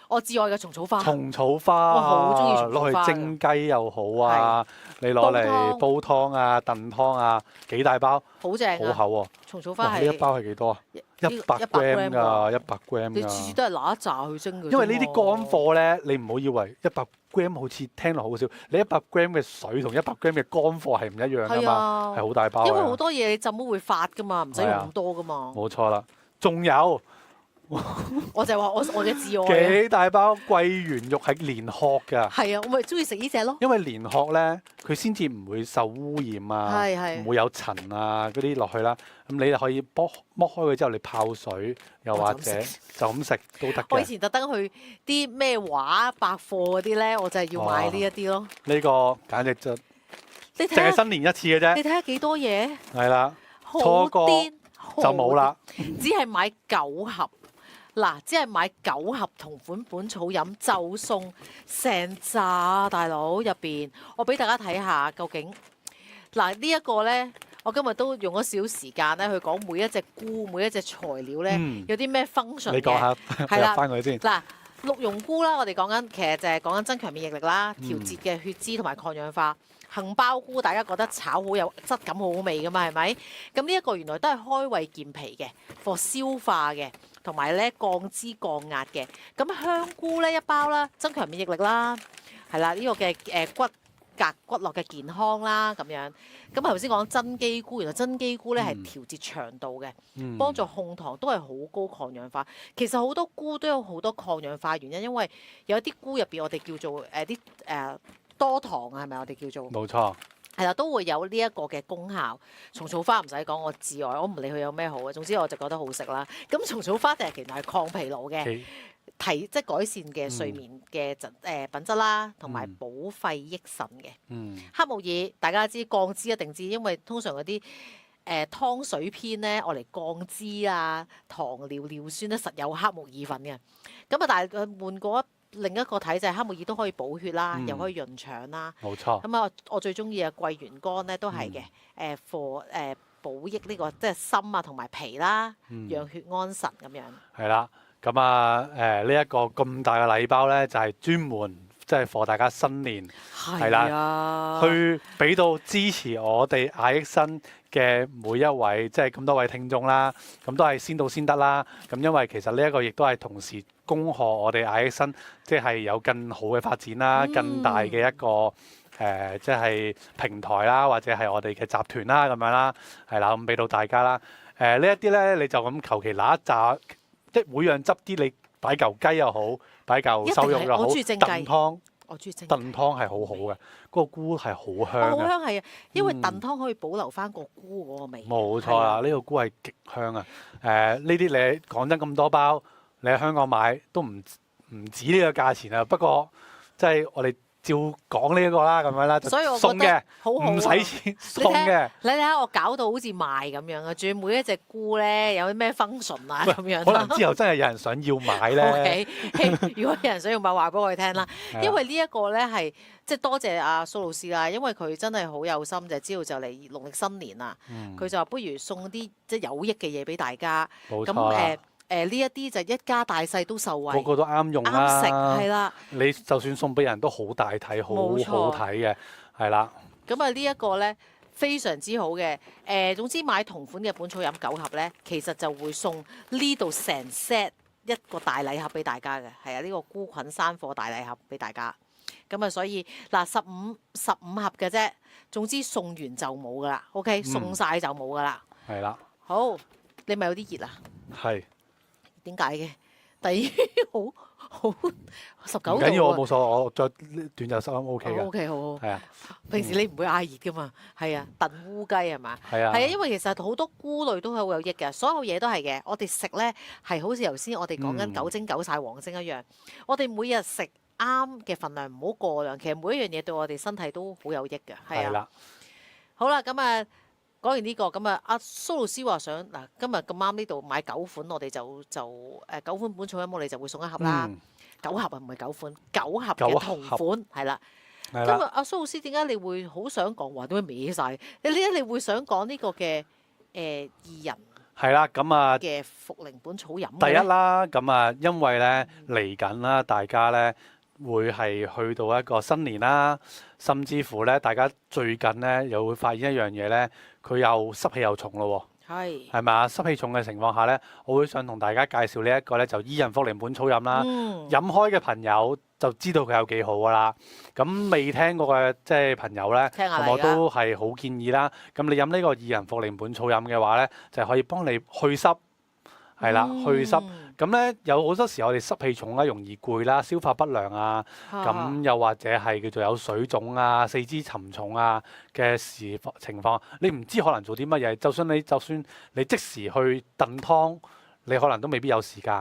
我至愛嘅蟲草花，蟲草花我好鍾意啊，蟲草花攞去蒸雞又好啊，你攞嚟煲湯啊、燉湯啊，幾大包，好正啊！好厚喎。蟲草花哇！呢一係包係幾多啊？呢100 gram 㗎，100 gram 你次次㗎。都係拿一紮去蒸嘅啫嘛。因為呢啲乾貨咧，你唔好以為100 gram 好似聽落好少，你100 gram 嘅水同100 gram 嘅乾貨係唔一樣㗎係嘛，啊，係好大包㗎。因為好多嘢你浸都會發噶嘛，唔使用咁多噶嘛。冇錯啦，仲有我就係話我嘅至愛啊，幾大包桂圓肉係連殼㗎，係啊，我咪中意食呢只咯。因為連殼咧佢先至唔會受污染啊，係係唔會有塵啊嗰啲落去啦。咁你就可以剝開佢之後，你泡水，又或者就咁食都得嘅。我以前特登去啲咩畫百貨嗰啲咧，我就係要買呢一啲咯。呢個簡直就你睇下，淨係新年一次嘅啫，你睇下幾多嘢，係啦，好錯過癲，就冇啦。只係買9盒，嗱，只係買9盒同款本草飲就送成扎大佬入邊，我俾大家睇下究竟嗱呢一個咧，我今日都用咗少時間咧去講每一隻菇、每一隻材料咧有啲咩 function 你講嘅。下，係啦入翻佢先。嗱，鹿茸菇啦，我哋講緊其實就係講緊增強免疫力啦、嗯調節嘅血脂同埋抗氧化。杏鮑菇大家覺得炒好有質感、好好味噶嘛，係咪？咁呢一個原來都係開胃健脾嘅，for 消化嘅，同埋咧降脂降壓嘅。咁香菇咧一包啦，增強免疫力啦，係啦，呢個嘅骨骼嘅健康啦咁樣。咁頭先講真雞菇，原來真雞菇咧係調節腸道嘅。嗯幫助控糖都係好高抗氧化。其實好多菇都有好多抗氧化原因，因為有啲菇入邊我哋叫做啲多糖啊，係咪我哋叫做冇錯，係啦，都會有呢一個嘅功效。蟲草花唔使講，我至愛，我唔理佢有咩好啊。總之我就覺得好食啦。咁蟲草花其實係抗疲勞嘅，即係改善嘅睡眠嘅品質啦，同埋補肺益腎嘅。嗯黑木耳大家知降脂一定知，因為通常嗰啲湯水篇咧，我嚟降脂啊、糖尿、尿酸咧，實有黑木耳粉嘅。咁啊，但係佢換過另一個睇就係黑木耳都可以補血啦，嗯又可以潤腸啦。冇錯。咁啊，我最中意嘅桂圓乾咧都係嘅，補益呢個即係心啊同埋脾啦，養血安神咁樣。係啦，咁啊呢一個咁大嘅禮包咧，就係專門即係 for 大家新年係啦，啊，去俾到支持我哋亞益新嘅每一位，即係咁多位聽眾啦，咁都係先到先得啦。咁因為其實呢一個亦都係同時恭賀我哋亞益新，即係有更好嘅發展啦，更大嘅一個。即係平台啦，或者係我哋嘅集團啦，咁樣啦，係啦，咁俾到大家啦。呢一啲咧，你就咁求其拿一紮，即係每樣執啲，你擺嚿雞又好，擺嚿瘦肉又好，我中意蒸雞燉湯，我中意蒸燉湯係好好嘅，嗰個菇係好香好嘅。香係啊，因為燉湯可以保留翻個菇嗰個味。冇錯啦，呢個菇係極香啊！呢啲你講真咁多包，你喺香港買都唔止呢個價錢啊。不過即係我哋。照講呢一個啦，咁樣啦，所以我送嘅，好好唔使錢送嘅。你睇下我搞到好似賣咁樣啊！仲要每一隻菇咧有啲咩 function 啊咁樣。可能之後真係有人想要買咧。如果有人想要買，話俾我哋聽啦。因為呢一個咧係即係多謝阿蘇老師啦，因為佢真係好有心，就知道就嚟農曆新年啦。佢就話不如送啲即係有益嘅嘢俾大家。冇錯啦。呢一啲就一家大細都受惠，個個都啱用啦，啱食係啦。你就算送俾人都好大體，好好睇嘅，係啦。咁啊呢一個咧非常之好嘅。總之買同款嘅本草飲9盒咧，其實就會送呢度成 set 一個大禮盒俾大家嘅，係啊，呢個菇菌山貨大禮盒俾大家。咁啊，所以嗱15盒嘅啫，總之送完就冇噶啦，OK，送晒就冇噶啦。係啦。好，你咪有啲熱啊？係。點解嘅？第二好19度。唔緊要，我冇所謂，我着短袖衫 OK 嘅。OK 好。係啊。平時你唔會嗌熱噶嘛？係啊，燉烏雞係嘛？係啊。係啊，因為其實好多菇類都係好有益嘅，所有嘢都係嘅。我哋食咧係好似頭先我哋講緊九蒸九晒黃精一樣，我哋每日食啱嘅份量，唔好過量。其實每一樣嘢對我哋身體都好有益嘅。係啊。好啦，咁啊。講完呢個咁啊，阿蘇老師話想嗱，今日咁啱呢度買9款，我哋就9款本草飲，我哋就會送1盒啦。9盒啊，唔係9款，9盒嘅同款係啦。今日阿蘇老師點解你會好想講話點解歪晒？你會想講呢個嘅薏仁係啦，咁啊嘅茯苓本草飲第一啦，咁啊因為咧嚟緊啦，大家咧會係去到一個新年啦，甚至乎咧大家最近咧又會發現一樣嘢咧。佢又濕氣又重咯喎，係咪啊？濕氣重嘅情況下咧，我會想同大家介紹呢一個咧，就薏仁茯苓本草飲啦。飲開嘅朋友就知道佢有幾好噶啦。咁未聽過嘅即係朋友咧，我都係好建議啦。咁你飲呢個薏仁茯苓本草飲嘅話咧，就可以幫你去濕，係啦，去濕。咁咧有好多時我哋濕氣重啦，容易攰啦，消化不良啊，咁又或者係叫做有水腫啊、四肢沉重啊嘅情況，你唔知可能做啲乜嘢。就算你即時去燉湯，你可能都未必有時間。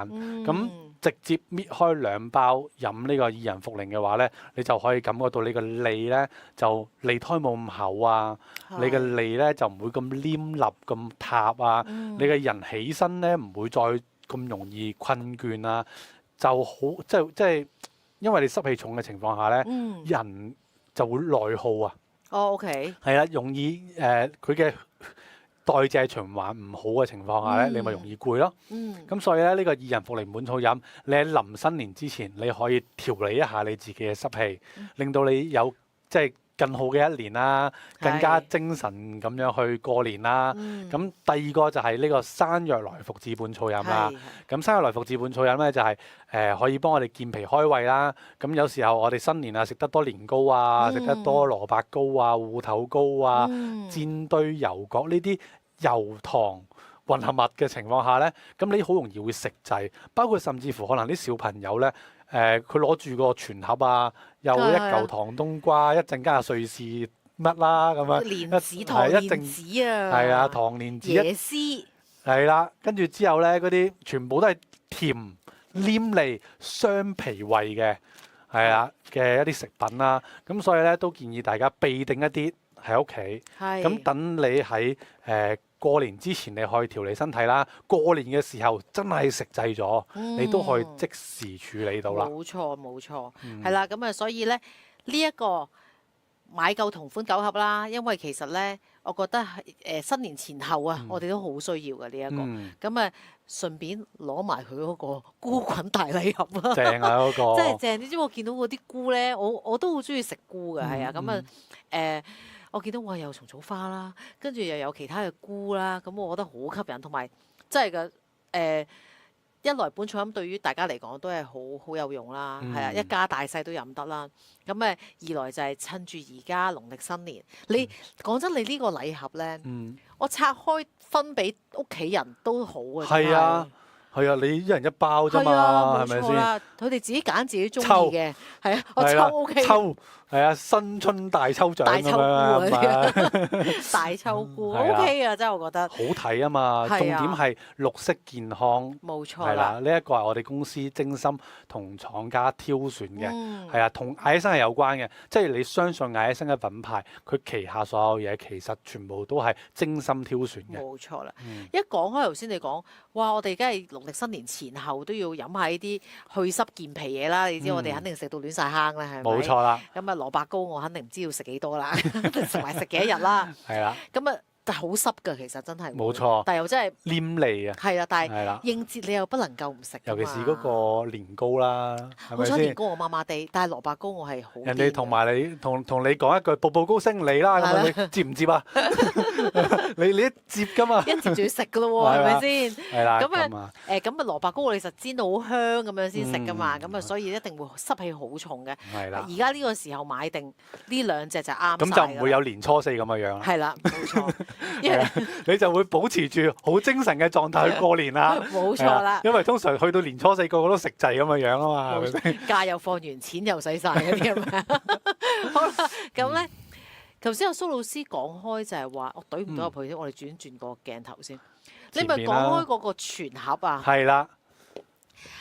咁直接搣開2包飲呢個薏仁茯苓嘅話咧，你就可以感覺到你個脷咧就脷苔冇咁厚啊，你嘅脷咧就唔會咁黏立咁塌啊，你嘅人起身咧唔會再咁容易困倦啊，就好即係，因為你濕氣重嘅情況下咧，人就會內耗啊。OK。係啦，容易佢嘅代謝循環唔好嘅情況下咧，你咪容易攰咯。咁所以咧，呢個薏仁茯苓本草飲，你喺臨新年之前，你可以調理一下你自己嘅濕氣，令到你有即係更好嘅一年啦，更加精神咁樣去過年啦。咁第二個就係呢個山藥來復子本草飲啦。咁山藥來復子本草飲咧就係可以幫我哋健脾開胃啦。咁有時候我哋新年啊食得多年糕啊，食得多蘿蔔糕啊、芋頭糕啊、煎堆油角呢啲油糖混合物嘅情況下咧，咁你好容易會食滯，包括甚至乎可能啲小朋友咧。佢攞住個全盒啊，有一嚿糖冬瓜，一陣間係瑞士乜啦咁樣，蓮子糖蓮子啊，係啊，糖蓮子椰絲，係啦，跟住之後咧嗰啲全部都係甜黏膩雙皮味嘅，係啊嘅一啲食品啦。咁所以咧都建議大家備定一啲喺屋企，咁等你喺過年之前你可以調理身體啦，過年嘅時候真係食滯咗，你都可以即時處理到啦。冇錯冇錯，係啦，咁啊，所以咧呢一個買夠同款9盒啦，因為其實咧，我覺得係新年前後啊，我哋都好需要嘅呢一個。咁啊，順便攞埋佢嗰個菇菌大禮盒啊，正啊嗰個，真係正！你知我見到嗰啲菇咧，我都好中意食菇嘅，係啊，咁啊我見到哇有蟲草花啦，跟住又有其他嘅菇啦，咁我覺得好吸引，同埋真係嘅一來本草飲對於大家嚟講都係好有用啦，係啊，一家大細都飲得啦。咁二來就係趁住而家農曆新年，你講真，你呢個禮盒咧，我拆開分俾屋企人都好啊。係啊，係啊，你一人一包啫嘛，係咪先？佢哋自己揀自己中意嘅，係啊，我抽 OK。抽係啊，新春大抽獎咁樣啊，大抽菇 OK 啊，真係我覺得好睇啊嘛。重點係綠色健康，冇錯係啦。呢一個係我哋公司精心同廠家挑選嘅，係啊，同艾生係有關嘅。即係你相信艾生嘅品牌，佢旗下所有嘢其實全部都係精心挑選嘅。冇錯啦。一講開頭先你講，哇！我哋梗係農曆新年前後都要飲下呢啲去濕健脾嘢啦。你知我哋肯定食到亂晒坑啦，係咪？冇錯啦。咁啊，蘿蔔糕我肯定唔知要食幾多啦，同埋食幾多日啦。係啦。咁啊，但係好濕㗎，其實真係。冇錯。但係又真係黏脷啊。係啊，但係應節你又不能夠唔食。尤其是嗰個年糕啦，係咪先？好彩年糕我麻麻地，但係蘿蔔糕我係好。人哋同埋你同你講一句步步高升嚟啦，咁你接唔接啊？你一接㗎嘛？一接就要食㗎咯喎，係咪先？係啦。咁啊蘿蔔糕我哋實煎到好香咁樣先食㗎嘛，咁啊所以一定會濕氣好重嘅。係啦。而家呢個時候買定呢兩隻就啱。咁就唔會有年初四咁嘅樣啦。係啦，冇錯。因為你就會保持住好精神嘅狀態去過年啦。冇錯啦。因為通常去到年初四個個都食滯咁嘅樣啊嘛，係咪先？假又放完，錢又使晒嗰啲咁樣。好啦，咁咧。頭先阿蘇老師講開就係話，我懟唔到入去先，我哋轉個鏡頭先。你咪講開嗰個全盒啊？係啦。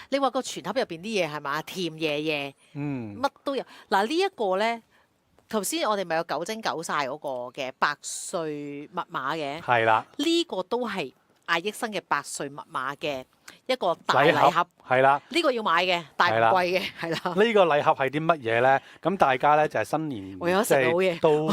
你話個全盒入邊啲嘢係嘛？甜嘢嘢，乜都有。嗱呢一個咧，頭先我哋咪有九精九晒嗰個嘅百歲密碼嘅。係啦。呢個都係艾益生嘅百歲密碼嘅一個大禮盒。係啦。呢個要買嘅，但係唔貴嘅，係啦。呢個禮盒係啲乜嘢咧？咁大家咧就係新年我有食到嘢，都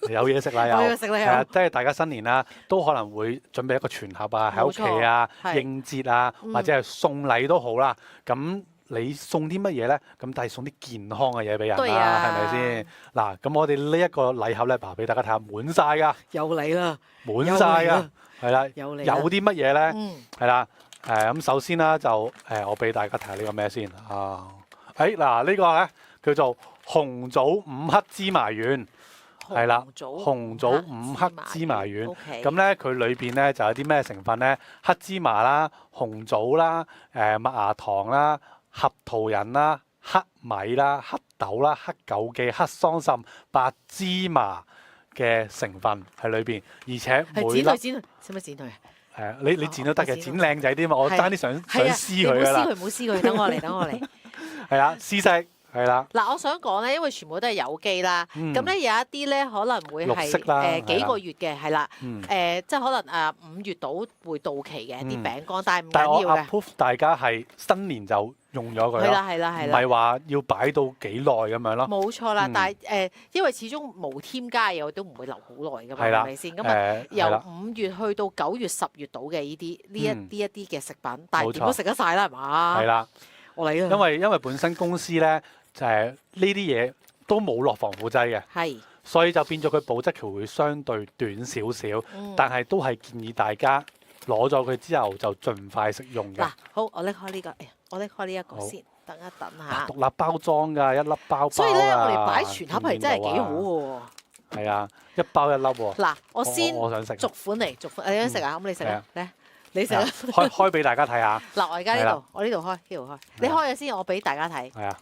有嘢食啦，有。有食啦，有。即係大家新年啦，都可能會準備一個全盒啊，喺屋企啊，應節啊，或者係送禮都好啦。咁你送啲乜嘢咧？咁但係送啲健康嘅嘢俾人啦，係咪先？嗱，咁我哋呢一個禮盒咧，俾大家睇下，滿晒㗎。有禮啦，滿晒㗎，係啦。有啲乜嘢咧？係啦。咁首先啦，就我俾大家睇下呢個咩先啊？嗱，呢個咧叫做紅棗5克芝麻丸，係啦，紅棗5克芝麻丸。咁咧佢裏邊咧就有啲咩成分咧？黑芝麻啦、紅棗啦、麥芽糖啦、合桃仁啦、黑米啦、黑豆啦、黑枸杞、黑桑葚、白芝麻嘅成分喺裏邊，而且每粒使唔使剪佢？你剪都得嘅，剪靚仔啲嘛。我爭啲想撕佢㗎啦。唔好撕佢，等我嚟，等我嚟。係啦，試食係啦。嗱，我想講咧，因為全部都係有機啦，咁咧有一啲咧可能會係幾個月嘅，係啦，即係可能5月度會到期嘅啲餅乾，但係唔緊要嘅。但係我 approve 大家係新年就用咗佢咯，係啦，唔係話要擺到幾耐咁樣咯。冇錯啦，但係因為始終無添加嘢，我都唔會留好耐㗎嘛，係咪先？咁啊，由5月去到9月、10月度嘅呢一啲嘅食品，但係點都食得晒啦，係嘛？係啦，我嚟啦。因為本身公司咧就係呢啲嘢都冇落防腐劑嘅，係，所以就變咗佢保質期會相對短少少，但係都係建議大家攞咗佢之後就盡快食用嘅。嗱，好，我拎開呢個，我拎開呢一個先，等一等嚇。獨立包裝㗎，一粒包。所以咧，我哋擺全盒係真係幾好喎。係啊，一包一粒喎。嗱，我想食。逐款嚟，你想食啊？咁你食啊？嚟，你食啊？開俾大家睇下。嗱，我而家呢度，我呢度開，呢度開。你開咗先，我俾大家睇。係啊。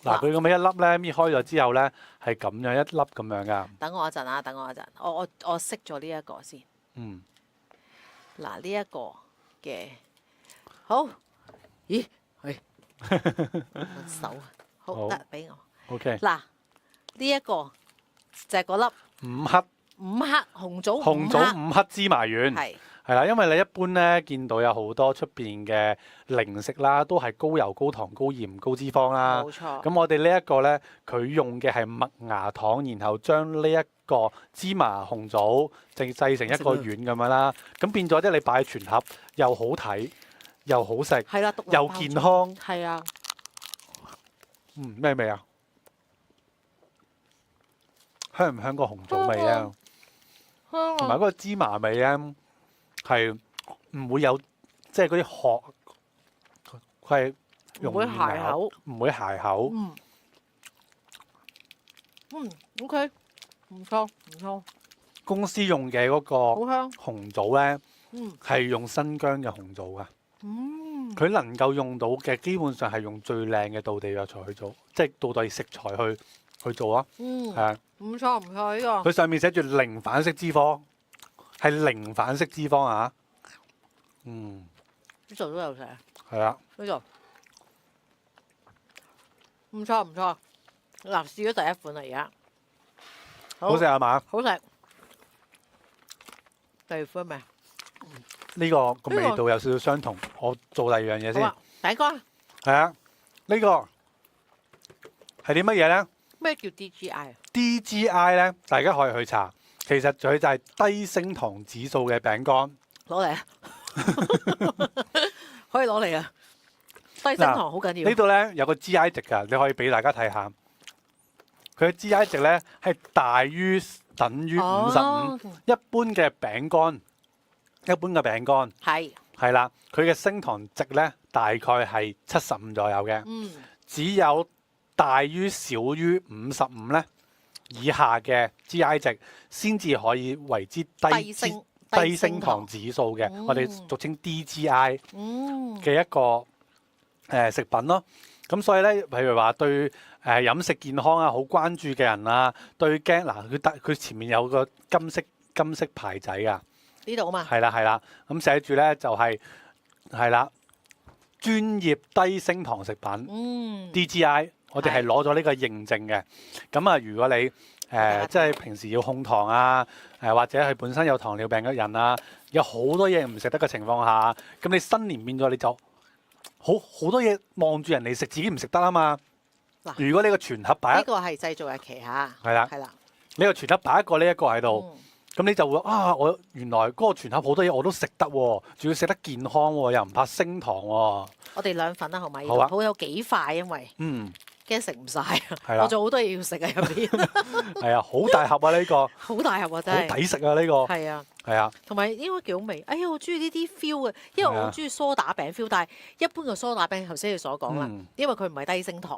嗱，佢咁樣一粒咧，搣開咗之後咧，係咁樣一粒咁樣噶。等我一陣啊，等我一陣，我熄咗呢一個先。嗱，呢一個嘅好，咦？係手啊，好得俾我。OK。嗱，呢一個就係嗰粒5克5克紅棗紅棗5克芝麻丸。係啦，因為你一般咧見到有好多出邊嘅零食啦，都係高油、高糖、高鹽、高脂肪啦。冇錯。咁我哋呢一個咧，佢用嘅係麥芽糖，然後將呢一個芝麻紅棗製成一個丸咁樣啦。咁變咗即係你擺喺全盒，又好睇，又好食，係啦，又健康。係啊。咩味啊？香唔香個紅棗味啊？香同埋嗰個芝麻味咧。係唔會有即係嗰啲殼，佢係唔會鞋口，唔會鞋口。OK， 唔錯唔錯。公司用嘅嗰個紅棗咧，係用新疆嘅紅棗噶。佢能夠用到嘅基本上係用最靚嘅道地藥材去做，即係道地食材去做啊。係啊，唔錯唔錯呢個。佢上面寫住零反式脂肪。係零反式脂肪啊！呢度都有寫。係啊。呢度唔錯唔錯。嗱，試咗第一款啦，而家好食係嘛？好食。第二款咩？呢個味道有少少相同。我做第二樣嘢先。餅乾。係啊。呢個係啲乜嘢咧？咩叫 DGI 啊 ？DGI 咧，大家可以去查。其實佢就係低升糖指數嘅餅乾，攞嚟啊！可以攞嚟啊！低升糖好緊要。呢度咧有個 GI 值㗎，你可以俾大家睇下。佢嘅 GI 值咧係大於等於55。一般嘅餅乾，係啦，佢嘅升糖值咧大概係75左右嘅。只有大於少於55咧。以下嘅 GI 值先至可以為之低升糖指數嘅，我哋俗稱 DGI 嘅一個食品咯。咁所以咧，譬如話對飲食健康啊好關注嘅人啊，對驚嗱佢前面有個金色牌仔㗎，呢度啊嘛。係啦，咁寫住咧就係專業低升糖食品DGI。我哋係攞咗呢個認證嘅，咁啊，如果你即係平時要控糖啊，或者係本身有糖尿病嘅人啊，有好多嘢唔食得嘅情況下，咁你新年變咗你就好多嘢望住人哋食，自己唔食得啊嘛。如果你個全盒擺，呢個係製造日期嚇，係啦，你個全盒擺一個呢一個喺度，咁你就會我原來嗰個全盒好多嘢我都食得喎，仲要食得健康喎，又唔怕升糖喎。我哋兩份啦，好咪？好啊，好有幾塊，因為驚食唔晒啊！我仲好多嘢要食啊入邊。係啊，好大盒啊呢個。好大盒啊真係。好抵食啊呢個。係啊。係啊。同埋應該幾好味。哎呀，我中意呢啲 feel 嘅，因為我好中意梳打餅 feel，但係一般嘅梳打餅頭先你所講啦，因為佢唔係低升糖，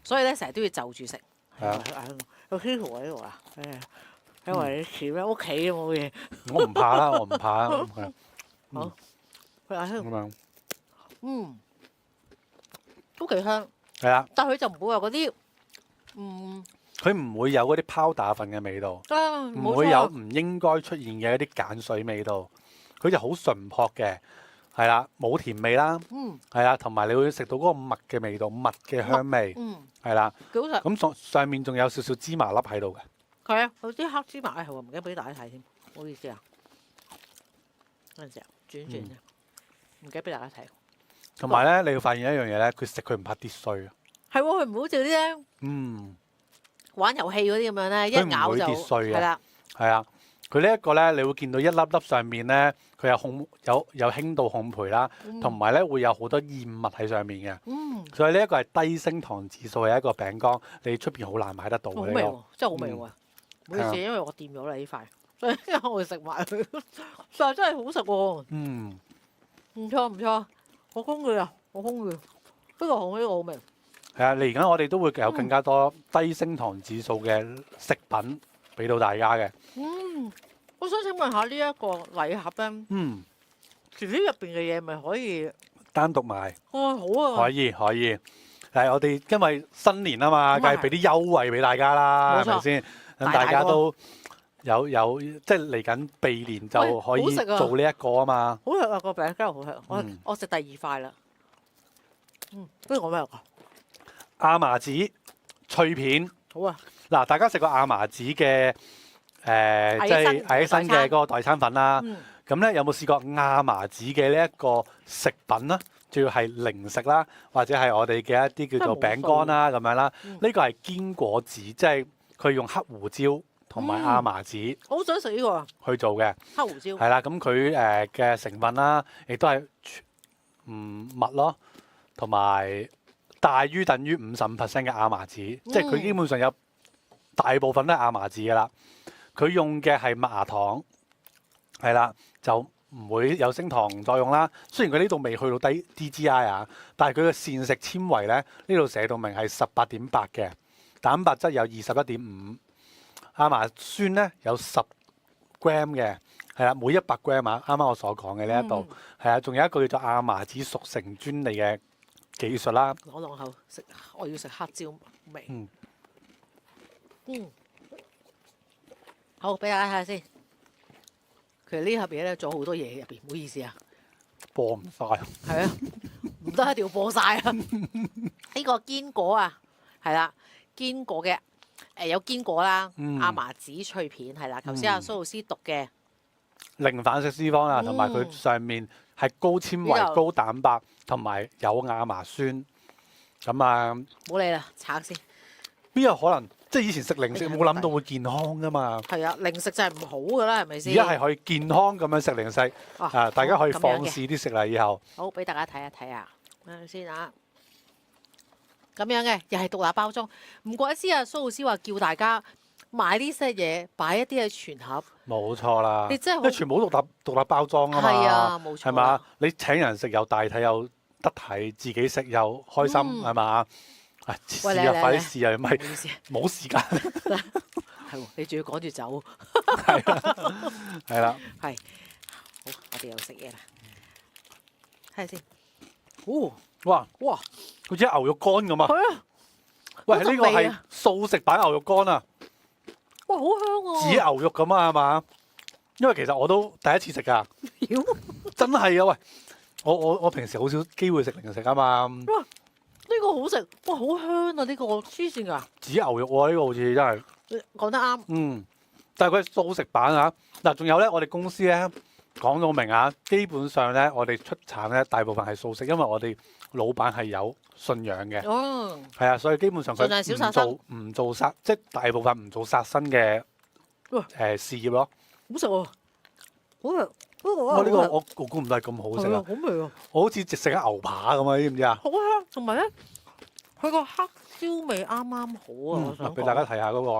所以咧成日都要就住食。係啊。有 Kiko 喺度啊！因為你似咩屋企冇嘢。我唔怕啦，我唔怕啦。好。佢阿香。咁樣。都幾香。係啊，但係佢就唔會有嗰啲，佢唔會有嗰啲泡打粉嘅味道，唔會有唔應該出現嘅一啲鹼水味道，佢就好純樸嘅，係啦，冇甜味啦，係啦，同埋你會食到嗰個麥嘅味道，麥嘅香味，係啦，幾好食。咁上面仲有少少芝麻粒喺度嘅，係啊，有啲黑芝麻，係喎，唔記得俾大家睇添，唔好意思啊，嗰陣時轉啫，唔記得俾大家睇。同埋咧，你要發現一樣嘢咧，佢食佢唔怕跌碎啊！係喎，佢唔好似啲咧，玩遊戲嗰啲咁樣咧，一咬就跌碎係啦。係啊，佢呢一個咧，你會見到一粒粒上面咧，佢有輕度烘焙啦，同埋咧會有好多燕麥喺上面嘅。所以呢一個係低升糖指數嘅一個餅乾，你出邊好難買得到嘅。好味喎，真係好味喎！唔好意思，因為我掂咗啦呢塊，所以我會食埋佢。但係真係好食喎。唔錯唔錯。好空嘅啊！好空嘅，呢個好味。係啊，嚟緊我哋都會有更加多低升糖指數嘅食品俾到大家嘅。我想請問下呢一個禮盒咧，其實入邊嘅嘢咪可以單獨買？好啊！可以。係我哋因為新年啊嘛，梗係俾啲優惠俾大家啦，係咪先？等大家都有即係嚟緊避年就可以做呢一個啊嘛。好食啊！個餅真係好食，我食第二塊啦。呢個講咩啊？亞麻籽脆片。好啊！嗱，大家食過亞麻籽嘅即係艾生嘅嗰個代餐粉啦。咁咧有冇試過亞麻籽嘅呢一個食品啦？仲要係零食啦，或者係我哋嘅一啲叫做餅乾啦咁樣啦。呢個係堅果子，即係佢用黑胡椒同埋亞麻籽我好想食呢個去做嘅。黑胡椒係啦，咁佢嘅成分啦，亦都係蜜咯，同埋大於等於55%嘅亞麻籽，即係佢基本上有大部分都係亞麻籽噶啦。佢用嘅係麥芽糖，係啦，就唔會有升糖作用啦。雖然佢呢度未去到低 DGI 啊，但係佢嘅膳食纖維咧，呢度寫到明係18.8嘅，蛋白質有21.5，亞麻酸咧有10 gram 嘅，係啦，每100 gram 啊，啱啱我所講嘅呢一度，係啊，仲有一個叫做亞麻籽熟成專利嘅技術啦。攞落口食，我要食黑椒味。好，俾大家睇下先。其實呢盒嘢咧做好多嘢入邊，唔好意思啊。播唔晒。係啊，唔得一定要播晒啊！呢個堅果啊，係啦，堅果嘅有堅果啦，亞麻籽脆片係啦。頭先阿蘇老師讀嘅零反式脂肪啦，同埋佢上面係高纖維、高蛋白，同埋有亞麻酸。咁啊，冇理啦，拆先。邊有可能？即係以前食零食冇諗到會健康噶嘛？係啊，零食就係唔好噶啦，係咪先？而家係可以健康咁樣食零食，大家可以放肆啲食啦，以後。好，俾大家睇一睇啊！睇下先啊，咁樣嘅又係獨立包裝，唔怪之啊，蘇老師話叫大家買呢些嘢，擺一啲喺全盒。冇錯啦，你真係因為全部都獨立包裝啊嘛。係啊，冇錯。係嘛？你請人食又大體又得體，自己食又開心，係嘛？試啊！快啲試啊！唔係冇時間。係喎，你仲要趕住走。係啦，係啦。係。好，我哋又食嘢啦。睇下先。哦！哇！好似牛肉乾咁啊！係啊。喂，呢個係素食版牛肉乾啊！哇，好香喎！似牛肉咁啊，係嘛？因為其實我都第一次食㗎。真係啊！喂，我平時好少機會食零食啊嘛。呢個好食，哇，好香啊！呢個黐線㗎。指牛肉喎，呢個好似真係。講得啱。但係佢係素食版啊！嗱，仲有咧，我哋公司咧講到明啊，基本上咧我哋出產咧大部分係素食，因為我哋老闆係有信仰嘅。係啊，所以基本上佢唔做殺，即係大部分唔做殺生嘅事業咯。好食喎，好食。哇！呢個我估唔到係咁好食啊！好味啊！我好似食緊牛扒咁啊！你知唔知啊？好香，同埋咧，佢個黑椒味啱啱好啊！我想俾大家睇下嗰個。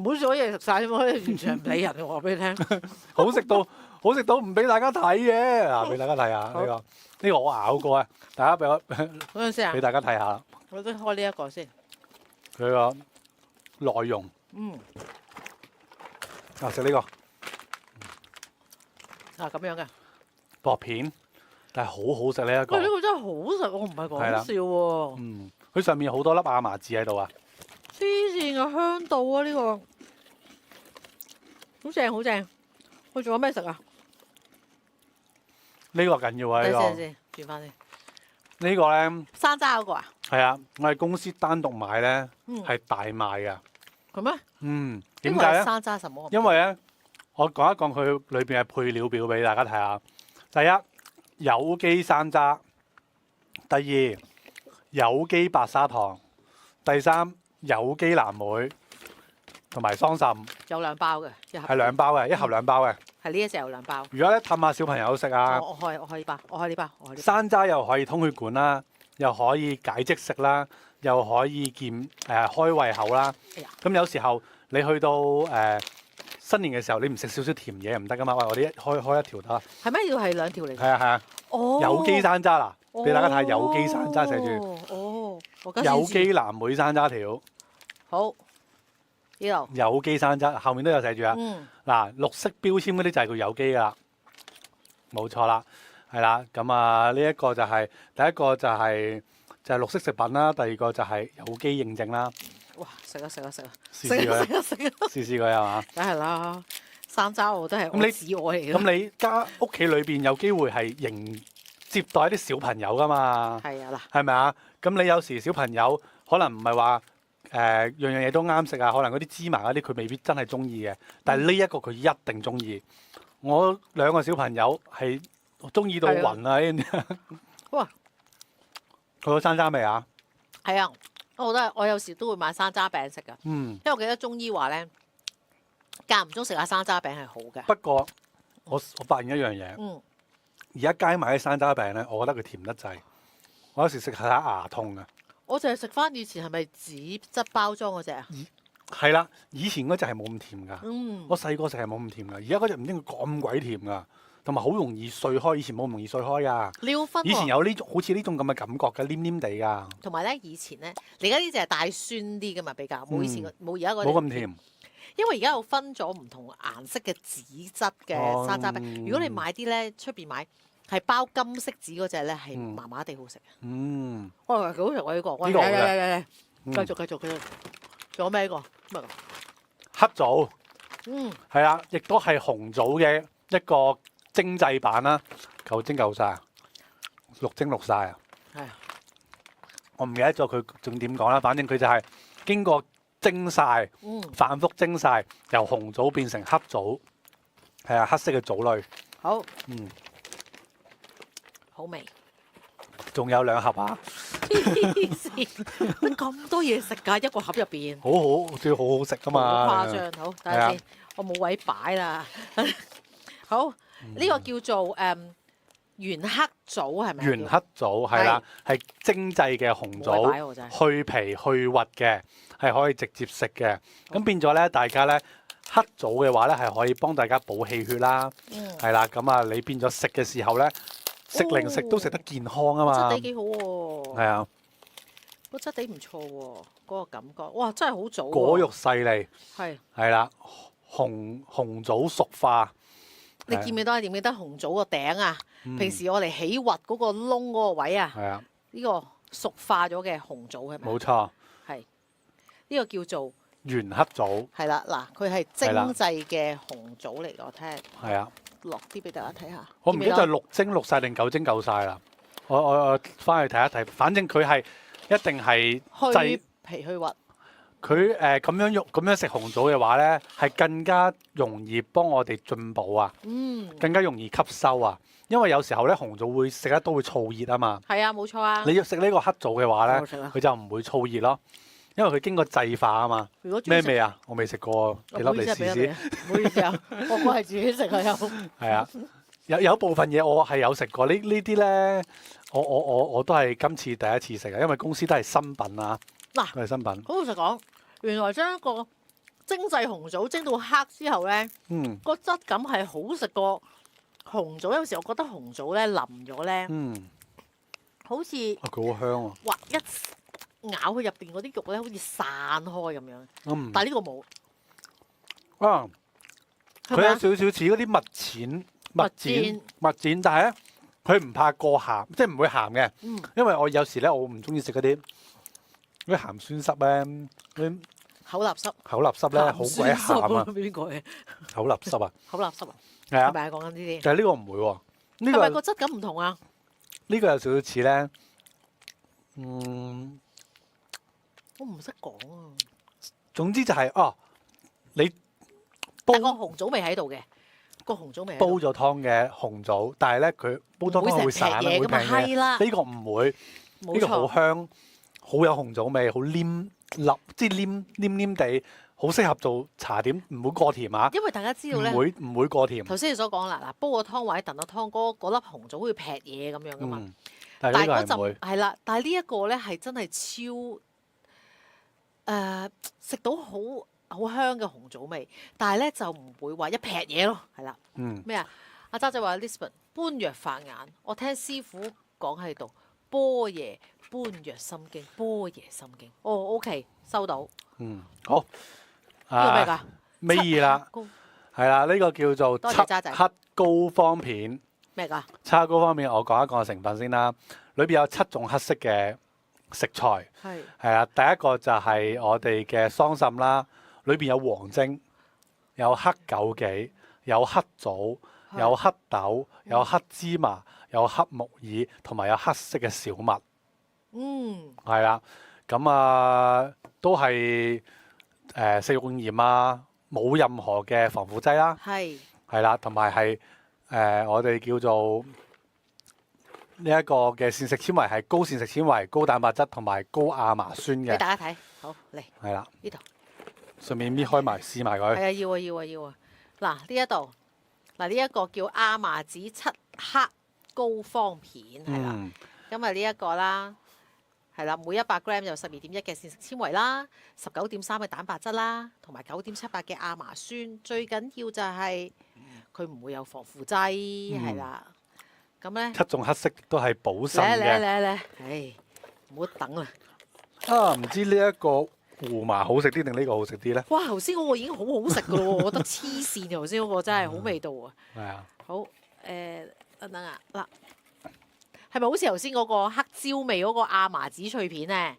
唔好做嘢食晒啫嘛，完全唔理人嘅，我話俾你聽。好食到唔俾大家睇嘅嗱，俾大家睇下呢個我咬過啊！大家俾我嗰陣先啊，俾大家睇下。我都開呢一個先。佢個內容。食呢個。咁樣嘅薄片，但係好好食呢一個。呢個真係好食，我唔係講笑喎。佢上面好多粒亞麻籽喺度啊！黐線嘅香到啊！呢個好正好正。佢仲有咩食啊？呢個緊要啊！呢個先轉翻先。呢個咧山楂嗰個啊？係啊，我哋公司單獨買咧係大賣㗎。係咩？點解咧？山楂什麼？因為咧。我講一講佢裏邊嘅配料表俾大家睇下。第一，有機山楂；第二，有機白砂糖；第三，有機藍莓同埋桑葚。有2包嘅，一盒。係2包嘅，一盒2包嘅。係呢一隻有2包。如果咧氹下小朋友食啊，我開呢包，我開呢包。山楂又可以通血管啦，又可以解積食啦，又可以開胃口啦。咁有時候你去到新年嘅時候，你唔食少少甜嘢唔得噶嘛？喂，我哋開一條得。係咩？要係2條嚟？係啊。有機山楂嗱，俾大家睇下有機山楂寫住。有機藍莓山楂條。好。呢度。有機山楂後面都有寫住啊。嗱，綠色標籤嗰啲就係叫有機噶啦。冇錯啦，係啦。咁啊，呢一個就係第一個就係綠色食品啦，第二個就係有機認證啦。哇！食啊！試試佢係嘛？梗係啦，山楂我都係我至愛嚟嘅。咁你家屋企裏邊有機會係迎接待一啲小朋友噶嘛？係啊嗱，係咪啊？咁你有時小朋友可能唔係話樣樣嘢都啱食啊，可能嗰啲芝麻嗰啲佢未必真係中意嘅，但係呢一個佢一定中意。我兩個小朋友係中意到暈啊！呢啲哇，佢個山楂味啊，係啊，我有時都會買山楂餅食噶，嗯。因為我記得中醫話咧，間唔中食下山楂餅係好嘅。不過我發現一樣嘢，嗯，而家街買啲山楂餅咧，我覺得佢甜得滯，我有時食下牙痛啊。我淨係食翻以前係咪紙質包裝嗰只啊？係啦，以前嗰隻係冇咁甜㗎。嗯，我細個食係冇咁甜㗎，而家嗰隻唔知佢咁鬼甜㗎，同埋好容易碎開。以前冇咁容易碎開㗎。你要分喎。以前有呢種好似呢種咁嘅感覺嘅，黏黏地㗎，同埋咧，以前咧，你而家呢只係帶酸啲噶嘛，比較冇以前冇而家嗰啲冇咁甜。因為而家有分咗唔同顏色嘅紙質嘅山楂餅。如果你買啲咧出邊買係包金色紙嗰只咧，係麻麻地好食。嗯，哇，幾好食喎呢個！呢個好嘅嚟，繼續。仲有咩呢個？咩？黑棗嗯，係啊，亦都係紅棗嘅一個精製版啦。夠精夠晒啊，六精六晒啊！係。我唔記得咗佢仲點講啦，反正佢就係經過蒸晒，反覆蒸晒，由紅棗變成黑棗，係啊，黑色嘅棗類。好，嗯，好味。仲有兩盒啊！黐線，乜咁多嘢食㗎？一個盒入邊。好，仲要好好食㗎嘛！好誇張，好，等陣先，我冇位擺啦。好，呢個叫做原黑棗係咪？原黑棗係啦，係精製嘅紅棗，去皮去核嘅，係可以直接食嘅。咁變咗咧，大家咧黑棗嘅話咧，係可以幫大家補氣血啦。係啦，咁啊，你變咗食嘅時候咧，食零食都食得健康啊嘛。質地幾好喎。係啊，個質地唔錯喎，嗰個感覺，哇，真係好棗喎。果肉細膩。係啦，紅棗熟化。你記唔記得？記唔記得紅棗個頂啊？平時我哋起核嗰個窿嗰個位啊，係啊，呢個熟化咗嘅紅棗係咪？冇錯，係呢個叫做原黑棗。係啦，嗱，佢係精製嘅紅棗嚟，我聽。係啊，落啲俾大家睇下。我唔記得係六精六晒定九精夠晒啦。我翻去睇一睇，反正佢係一定係去皮去核。佢咁樣食紅棗嘅話咧，係更加容易幫我哋進補啊，更加容易吸收啊。因為有時候咧紅棗會食得都會燥熱啊嘛。係啊，冇錯啊。你要食呢個黑棗嘅話咧，佢就唔會燥熱咯，因為佢經過製化啊嘛。咩味啊？我未食過，幾粒嚟試試。唔好意思啊，我係自己食啊又。係啊，有部分嘢我係有食過，呢啲咧，我都係今次第一次食啊，因為公司都係新品啊。嗱，都係新品。好老實講，原來將一個精製紅棗蒸到黑之後咧，個質感係好食過紅棗。有時我覺得紅棗咧腍咗咧，好似佢好香啊！哇！一咬佢入邊嗰啲肉咧，好似散開咁樣。但係呢個冇。啊！佢有少少似嗰啲蜜餞，但係咧佢唔怕過鹹，即係唔會鹹嘅。因為我有時咧，我唔中意食嗰啲鹹酸濕咧，嗰啲口立濕。口立濕咧好鬼鹹啊！邊個嘅？口立濕啊！口立濕啊！係啊，係咪啊？講緊呢啲。但係呢個唔會喎。呢係咪個質感唔同啊？呢個有少少似咧，我唔識講啊。總之就係你但個紅棗味喺度嘅，個紅棗味煲咗湯嘅紅棗，但係咧佢煲湯湯會散會平嘅。呢個唔會，呢個好香，好有紅棗味，好黏粒，即係黏地，好適合做茶點，唔會過甜啊。因為大家知道咧，唔會過甜。頭先你所講啦，嗱，煲個湯或者燉個湯，嗰粒紅棗會劈嘢咁樣噶嘛。但係嗰陣係啦，但係呢一個咧係真係超食到好香嘅紅棗味，但係咧就唔會話一劈嘢咯，係啦。咩啊？阿渣仔話 Lisbon 般若法眼，我聽師傅講喺度，般若般若心經，般若心經。OK， 收到。好。呢個咩㗎？尾二啦，係啦，呢個叫做漆黑膏方片。咩㗎？漆黑膏方面，我講一講成分先啦。裏邊有7種黑色嘅食材。係啊，第一個就係我哋嘅桑葚啦，裏邊有黃精，有黑枸杞，有黑棗，有黑豆，有黑芝麻，有黑木耳，同埋有黑色嘅小麥。係啦，咁啊都係食用鹽啊，冇任何嘅防腐劑啦，係係啦，同埋係我哋叫做呢一個嘅膳食纖維係高膳食纖維、高蛋白質同埋高亞麻酸嘅，俾大家睇，好嚟係啦，呢度。順便搣開埋試埋佢。係啊，要啊，要啊，要啊！嗱，呢一度，嗱呢一個叫亞麻籽七克膏方片，係啦。嗯，咁啊呢一個啦，係啦，每100g 有12.1嘅膳食纖維啦，19.3嘅蛋白質啦，同埋9.78嘅亞麻酸。最緊要就係佢唔會有防腐劑，係啦。咁咧，七種黑色都係補腎嚟嚟嘅。嚟嚟，唉，唔好等啦！啊，唔知呢一個胡麻好食啲定呢個好食啲咧？哇，頭先嗰個已經好好食噶咯喎，我覺得黐線，頭先嗰個真係好味道啊！係啊，好，等等啊，嗱，係咪好似頭先嗰個黑椒味嗰個亞麻籽脆片咧？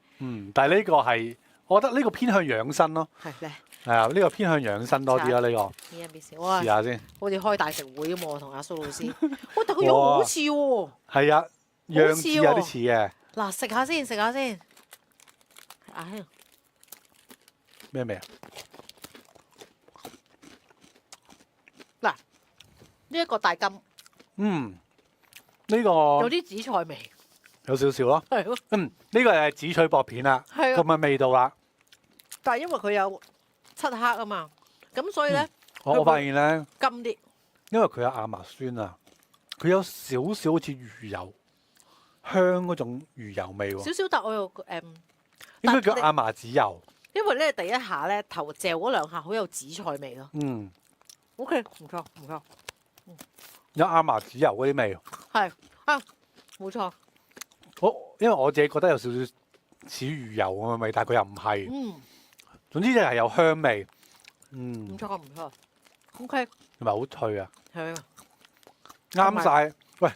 但係呢個係，我覺得呢個偏向養生咯。係咧，係啊，呢個偏向養生多啲啦。呢個呢一邊先，哇試，下先。好似開大食會咁喎，同阿蘇老師。喂，但個樣好似喎。係啊，樣子有啲似嘅。嗱，食下先，食下先。啊，咩味啊？嗱，呢一個大金呢個有啲紫菜味，有少少咯。係咯，呢個係紫菜薄片啦，係啊。咁嘅味道啦。但係因為佢有7克啊嘛，咁所以咧我發現咧，金啲。因為佢有亞麻酸啊，佢有少少好似魚油香嗰種魚油味喎。少少，但我又應該叫亞麻籽油。因為咧第一下咧頭嚼嗰兩下好有紫菜味咯。OK，唔錯唔錯，有亞麻籽油嗰啲味。係啊，冇錯。因為我自己覺得有少少似魚油咁嘅味，但係佢又唔係。總之就係有香味。唔錯唔錯。OK，同埋好脆啊。係啊，啱晒。喂，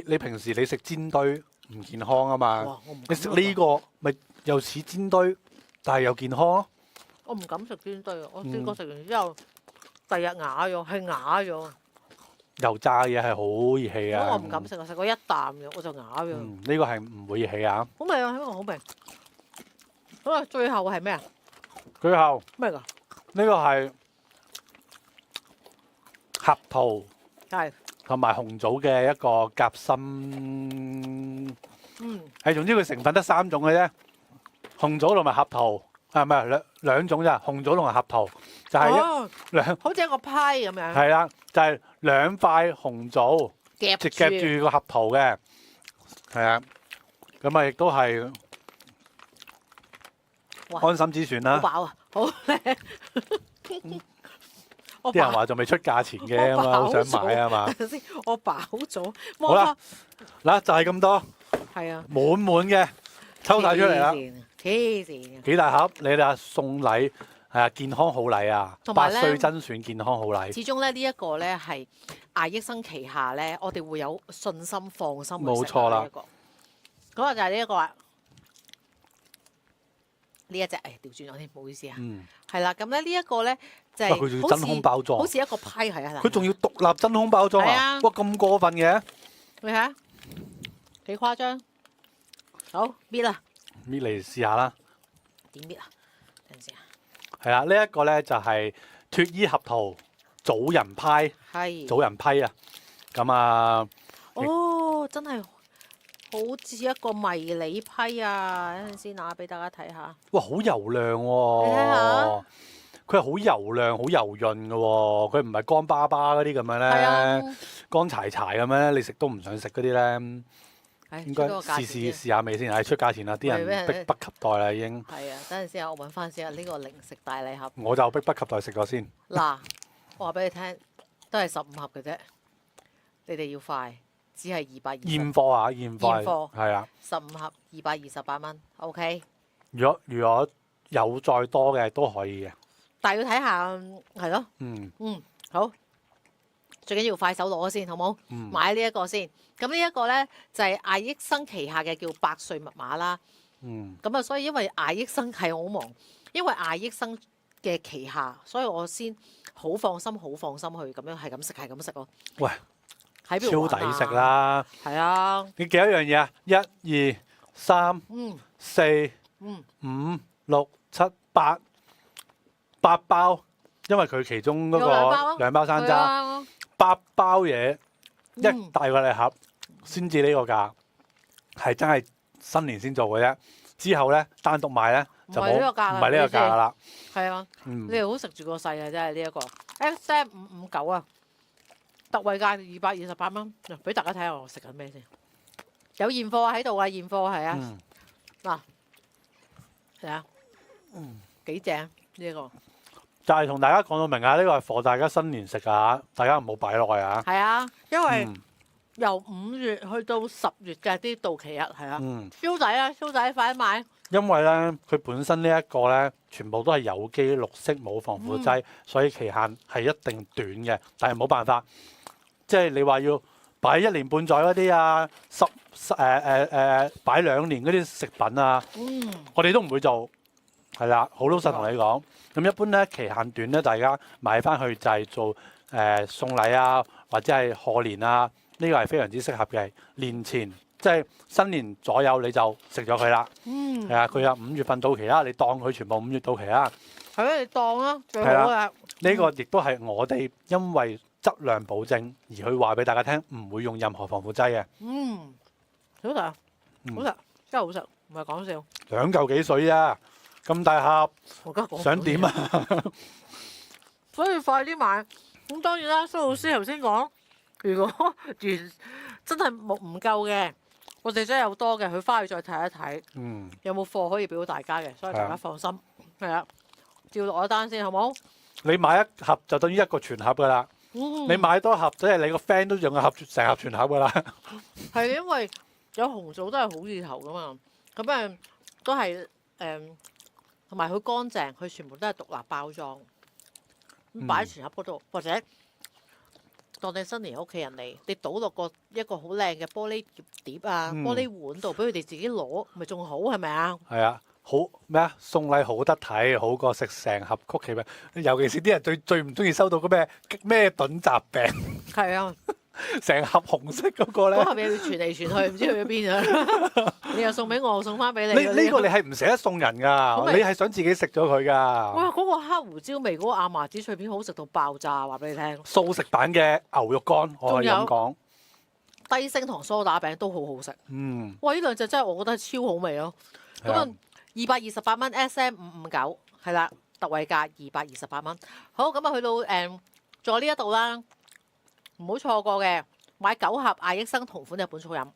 你平時你食煎堆唔健康啊嘛？哇！我唔你敢食呢個咪又似煎堆，但係又健康咯。我唔敢食煎堆啊！我試過食完之後，第日啞咗，係啞咗。油炸嘅嘢係好熱氣啊！咁我唔敢食啊！食過一啖嘅我就啞咗。呢個係唔會熱氣啊！好味啊！呢個好味。好啦，最後係咩啊？最後咩㗎？呢個係合桃係。同埋紅棗嘅一個夾心。係總之佢成分得3種嘅啫，紅棗同埋合桃，唔係兩種咋，紅棗同埋合桃就係兩，好似一個批咁樣。係啦，就係2塊紅棗夾住個合桃嘅，係啊，咁啊亦都係安心之選啦。好飽啊！好靚。啲人話仲未出價錢嘅嘛，好想買啊嘛。等陣先，我飽咗。好啦，嗱就係咁多。係啊，滿滿嘅抽晒出嚟啦，黐線幾大盒？你哋話送禮係啊，健康好禮啊，8歲甄選健康好禮。始終咧呢一個咧係艾益生旗下咧，我哋會有信心放心去食。冇錯啦。嗰個就係呢一個啦，呢一隻調轉咗添，唔好意思啊。係啦，咁咧呢一個咧就係佢仲要真空包裝，好似一個批係啊。佢仲要獨立真空包裝啊！哇，咁過分嘅？你睇下。幾誇張？好搣啦，搣嚟試下啦。點搣啊？等陣先啊。係啦，呢一個咧就係脫衣合桃棗仁批，棗仁批啊。咁啊，哦，真係好似一個迷你批啊！等陣先拿俾大家睇下。哇，好油亮喎！你睇下，佢係好油亮、好油潤嘅喎，佢唔係乾巴巴嗰啲咁樣咧，乾柴柴咁樣咧，你食都唔想食嗰啲咧。應該試下味先，係出價錢啦！啲人迫不及待啦，已經。係啊，等陣先啊，我揾翻先啊，呢個零食大禮盒。我就迫不及待食咗先。嗱，我話俾你聽，都係15盒嘅啫，你哋要快，只係220。現貨啊，現貨。係啊。15盒228蚊，OK。如果有再多嘅都可以嘅。但係要睇下，係咯。好。最緊要快手攞先，好冇？買呢一個先。咁呢一個咧就係艾益生旗下嘅叫百歲密碼啦。咁啊，所以因為艾益生係我好忙，因為艾益生嘅旗下，所以我先好放心去咁樣係咁食咯。喂，喺邊度超抵食啦！係啊！你幾多樣嘢啊？1、2、3、4、5、6、7、8包，因為佢其中嗰個2包山楂，8包嘢一大個禮盒，先至呢個價，係真係新年先做嘅啫。之後咧單獨賣咧就冇，唔係呢個價啦。係啊，你哋好食住個勢啊！真係呢一個 XM559啊，特惠價228蚊，俾大家睇下我食緊咩先。有現貨喺度啊，現貨係啊，嗱，係啊，幾正呢一個。就係同大家講到明啊，呢個係貨大家新年食啊，大家唔好擺耐啊。係啊，因為由5月去到10月嘅啲到期日係啊，燒仔啊，燒仔快啲買！因為咧，佢本身呢一個咧，全部都係有機綠色冇防腐劑，所以期限係一定短嘅。但係冇辦法，即係你話要擺1年半載嗰啲啊，擺2年嗰啲食品啊，我哋都唔會做。係啦，好老實同你講。咁一般咧期限短咧，大家買翻去就係做送禮啊，或者係賀年啊，呢個係非常之適合嘅。年前即係新年左右你就食咗佢啦。係啊，佢有5月份到期啦，你當佢全部5月到期啦。係啊，你當啦，最好嘅。呢個亦都係我哋因為質量保證而去話俾大家聽，唔會用任何防腐劑嘅。好食啊，好食，真係好食，唔係講笑。2嚿幾水啊！咁大盒，想點啊？所以快啲買。咁當然啦，蘇老師頭先講，如果真係唔夠嘅，我哋真係有多嘅，佢翻去再睇一睇，有冇貨可以俾到大家嘅，所以大家放心。係啊，照落咗單先，好冇？你買一盒就等於一個全盒噶啦。你買多盒，即係你個 friend 都用個盒成盒全盒噶啦。係因為有紅棗都係好意頭噶嘛，咁都係同埋佢乾淨，佢全部都係獨立包裝，咁擺喺全盒嗰度，或者當你新年屋企人嚟，你倒落一個好靚嘅玻璃碟啊、玻璃碗度，俾佢哋自己攞，咪仲好係咪啊？係啊，好咩啊？送禮好得體，好過食成盒曲奇餅。尤其是啲人最唔中意收到嗰咩燉雜餅。係啊。成盒紅色嗰個咧，嗰盒嘢要傳嚟傳去，唔知去咗邊啊！你又送俾我，我送翻俾你。呢個你係唔捨得送人㗎，你係想自己食咗佢㗎。哇！嗰個黑胡椒味嗰個亞麻籽脆片好食到爆炸，話俾你聽。素食版嘅牛肉乾，我可以咁講。低升糖梳打餅都好好食。哇！呢兩隻真係我覺得係超好味咯。咁啊，228蚊 SM559係啦，特惠價228蚊。好，咁啊去到仲有呢一度啦。唔好錯過嘅，買9盒艾益生同款日本醋飲，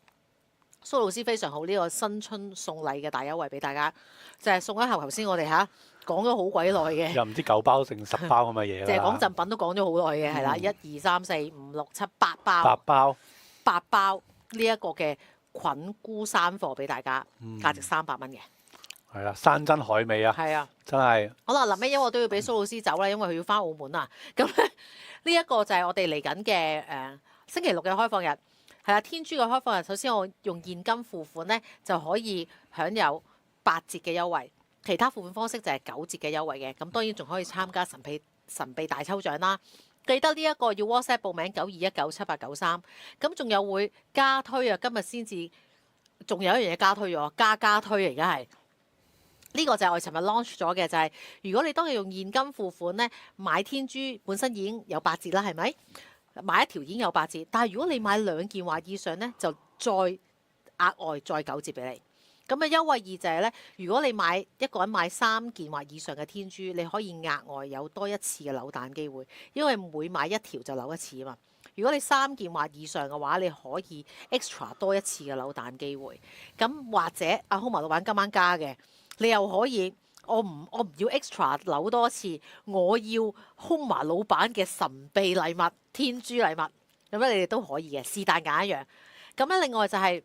蘇老師非常好呢個新春送禮嘅大優惠俾大家，就係送一盒頭先我哋講咗好鬼耐嘅，又唔知9包定10包咁嘅嘢啦。就係講贈品都講咗好耐嘅，係啦，1、2、3、4、5、6、7、8包，8包呢一個嘅菌菇山貨俾大家，價值300蚊嘅。係啦，山珍海味啊！係啊，真係。好啦，臨尾因為我都要俾蘇老師走啦，因為佢要翻澳門啊。咁咧呢一個就係我哋嚟緊嘅星期6嘅開放日，係啦，天珠嘅開放日。首先我用現金付款咧就可以享有8折嘅優惠，其他付款方式就係9折嘅優惠嘅。咁當然仲可以參加神秘大抽獎啦。記得呢一個要 WhatsApp 報名92197893，咁仲有會加推啊！今日先至仲有一樣嘢加推咗，加推啊！而家係。呢個就係我哋尋日 launch 咗嘅，就係如果你當日用現金付款咧，買天珠本身已經有8折啦，係咪？買一條已經有8折，但係如果你買2件或以上咧，就再額外再9折俾你。咁嘅優惠二就係咧，如果你一個人買3件或以上嘅天珠，你可以額外有多1次嘅扭蛋機會，因為每買1條就扭1次啊嘛。如果你3件或以上嘅話，你可以 extra 多1次嘅扭蛋機會。咁或者阿 Homa 老闆今晚加嘅。你又可以，我唔要 extra 扭多次，我要 Homa 老闆嘅神秘禮物天珠禮物，咁咧你哋都可以嘅，是但揀一樣。咁咧另外就係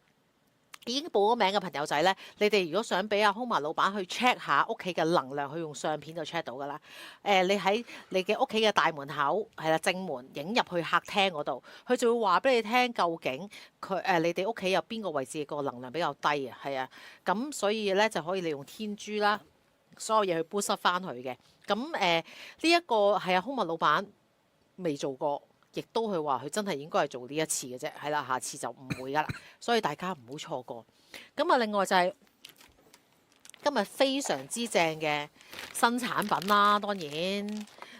已經報咗名嘅朋友仔咧，你哋如果想俾阿 Homa 老闆去 check 下屋企嘅能量，去用相片就 check 到噶啦。你喺你嘅屋企嘅大門口係啦，正門影入去客廳嗰度，佢就會話俾你聽究竟你哋屋企有邊個位置個能量比較低啊？係啊，咁所以咧就可以利用天珠啦，所有嘢去 boost 翻佢嘅。咁呢一個係阿 Homa 老闆未做過。亦都佢話佢真係應該係做呢一次嘅啫，係啦，下次就唔會噶啦，所以大家唔好錯過。咁啊，另外就係今日非常之正嘅新產品啦。當然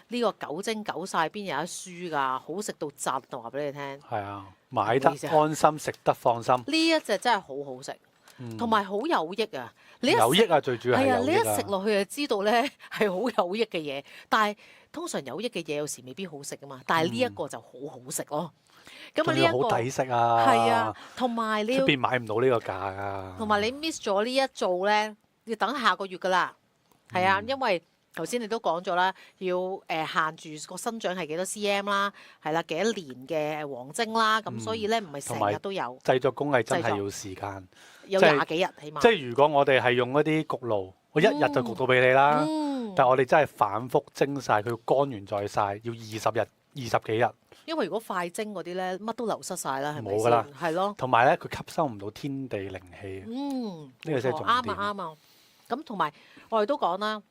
呢個九蒸九晒邊有得輸㗎，好食到窒，我話俾你聽。係啊，買得安心，食得放心。呢一隻真係好好食，同埋好有益啊！你有益啊，最主要係有益啊！你一食落去就知道咧係好有益嘅嘢，但係通常有益嘅嘢有時未必好食㗎嘛，但係呢一個就好好食咯。咁啊呢一個好抵食啊！係啊，同埋你要出邊買唔到呢個價㗎。同埋你 miss 咗呢一做咧，要等下個月㗎啦。係啊，因為頭先你都講咗啦，要限住個生長係幾多 cm 啦，係啦，幾多年嘅黃精啦，咁所以咧唔係成日都有。製作工藝真係要時間，有20幾日起碼。即係如果我哋係用一啲焗爐，我一日就焗到俾你啦。但係我哋真係反覆蒸晒，佢要乾完再晒，要20日、20幾日。因為如果快蒸嗰啲咧，乜都流失晒啦，係咪冇㗎啦，係咯。同埋咧，佢吸收唔到天地靈氣。呢個先係重點。啱啊啱啊。咁同埋我哋都講啦，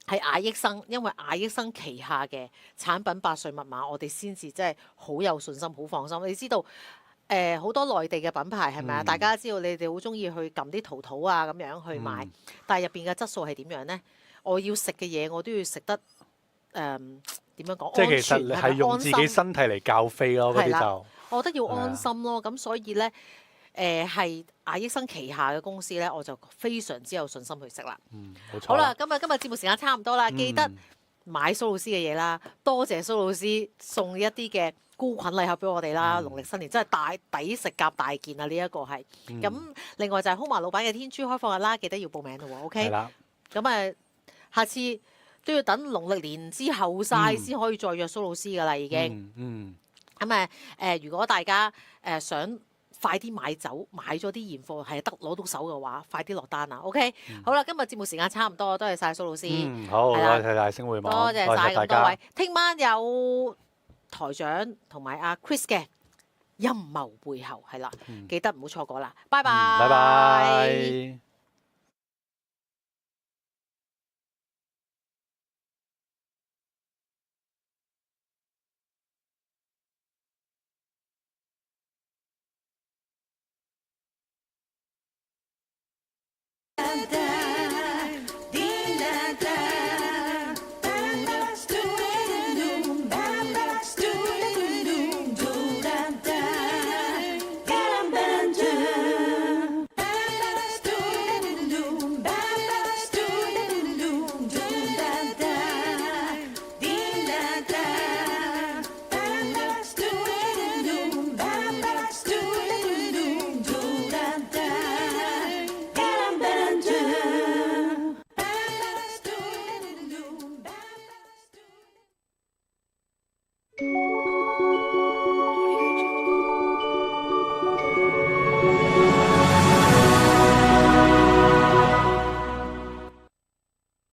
係雅益生，因為雅益生旗下嘅產品百歲密碼，我哋先至真係好有信心、好放心。你知道好多內地嘅品牌係咪啊？大家知道你哋好中意去撳啲淘淘啊咁樣去買，但係入邊嘅質素係點樣咧？我要食嘅嘢我都要食得點樣講？即係其實係用自己身體嚟教飛咯，嗰啲就我覺得要安心咯。咁所以咧，係雅益生旗下嘅公司咧，我就非常之有信心去食啦。冇錯。好啦，今日節目時間差唔多啦，記得買蘇老師嘅嘢啦。多謝蘇老師送一啲嘅菇菌禮盒俾我哋啦。農曆新年真係抵食夾大件啊！呢一個係咁，另外就係空華老闆嘅天珠開放日啦，記得要報名咯喎。OK。係啦。咁下次都要等農曆年之後晒先可以再約蘇老師噶啦，已經。咁如果大家想快啲買走，買咗啲現貨係得攞到手嘅話，快啲落單啊 ！OK，好啦，今日節目時間差唔多，多謝晒蘇老師。好，多謝晒星匯網，多謝晒咁多位。聽晚有台長同埋阿 Chris 嘅陰謀背後係啦，記得唔好錯過啦。拜拜。拜拜。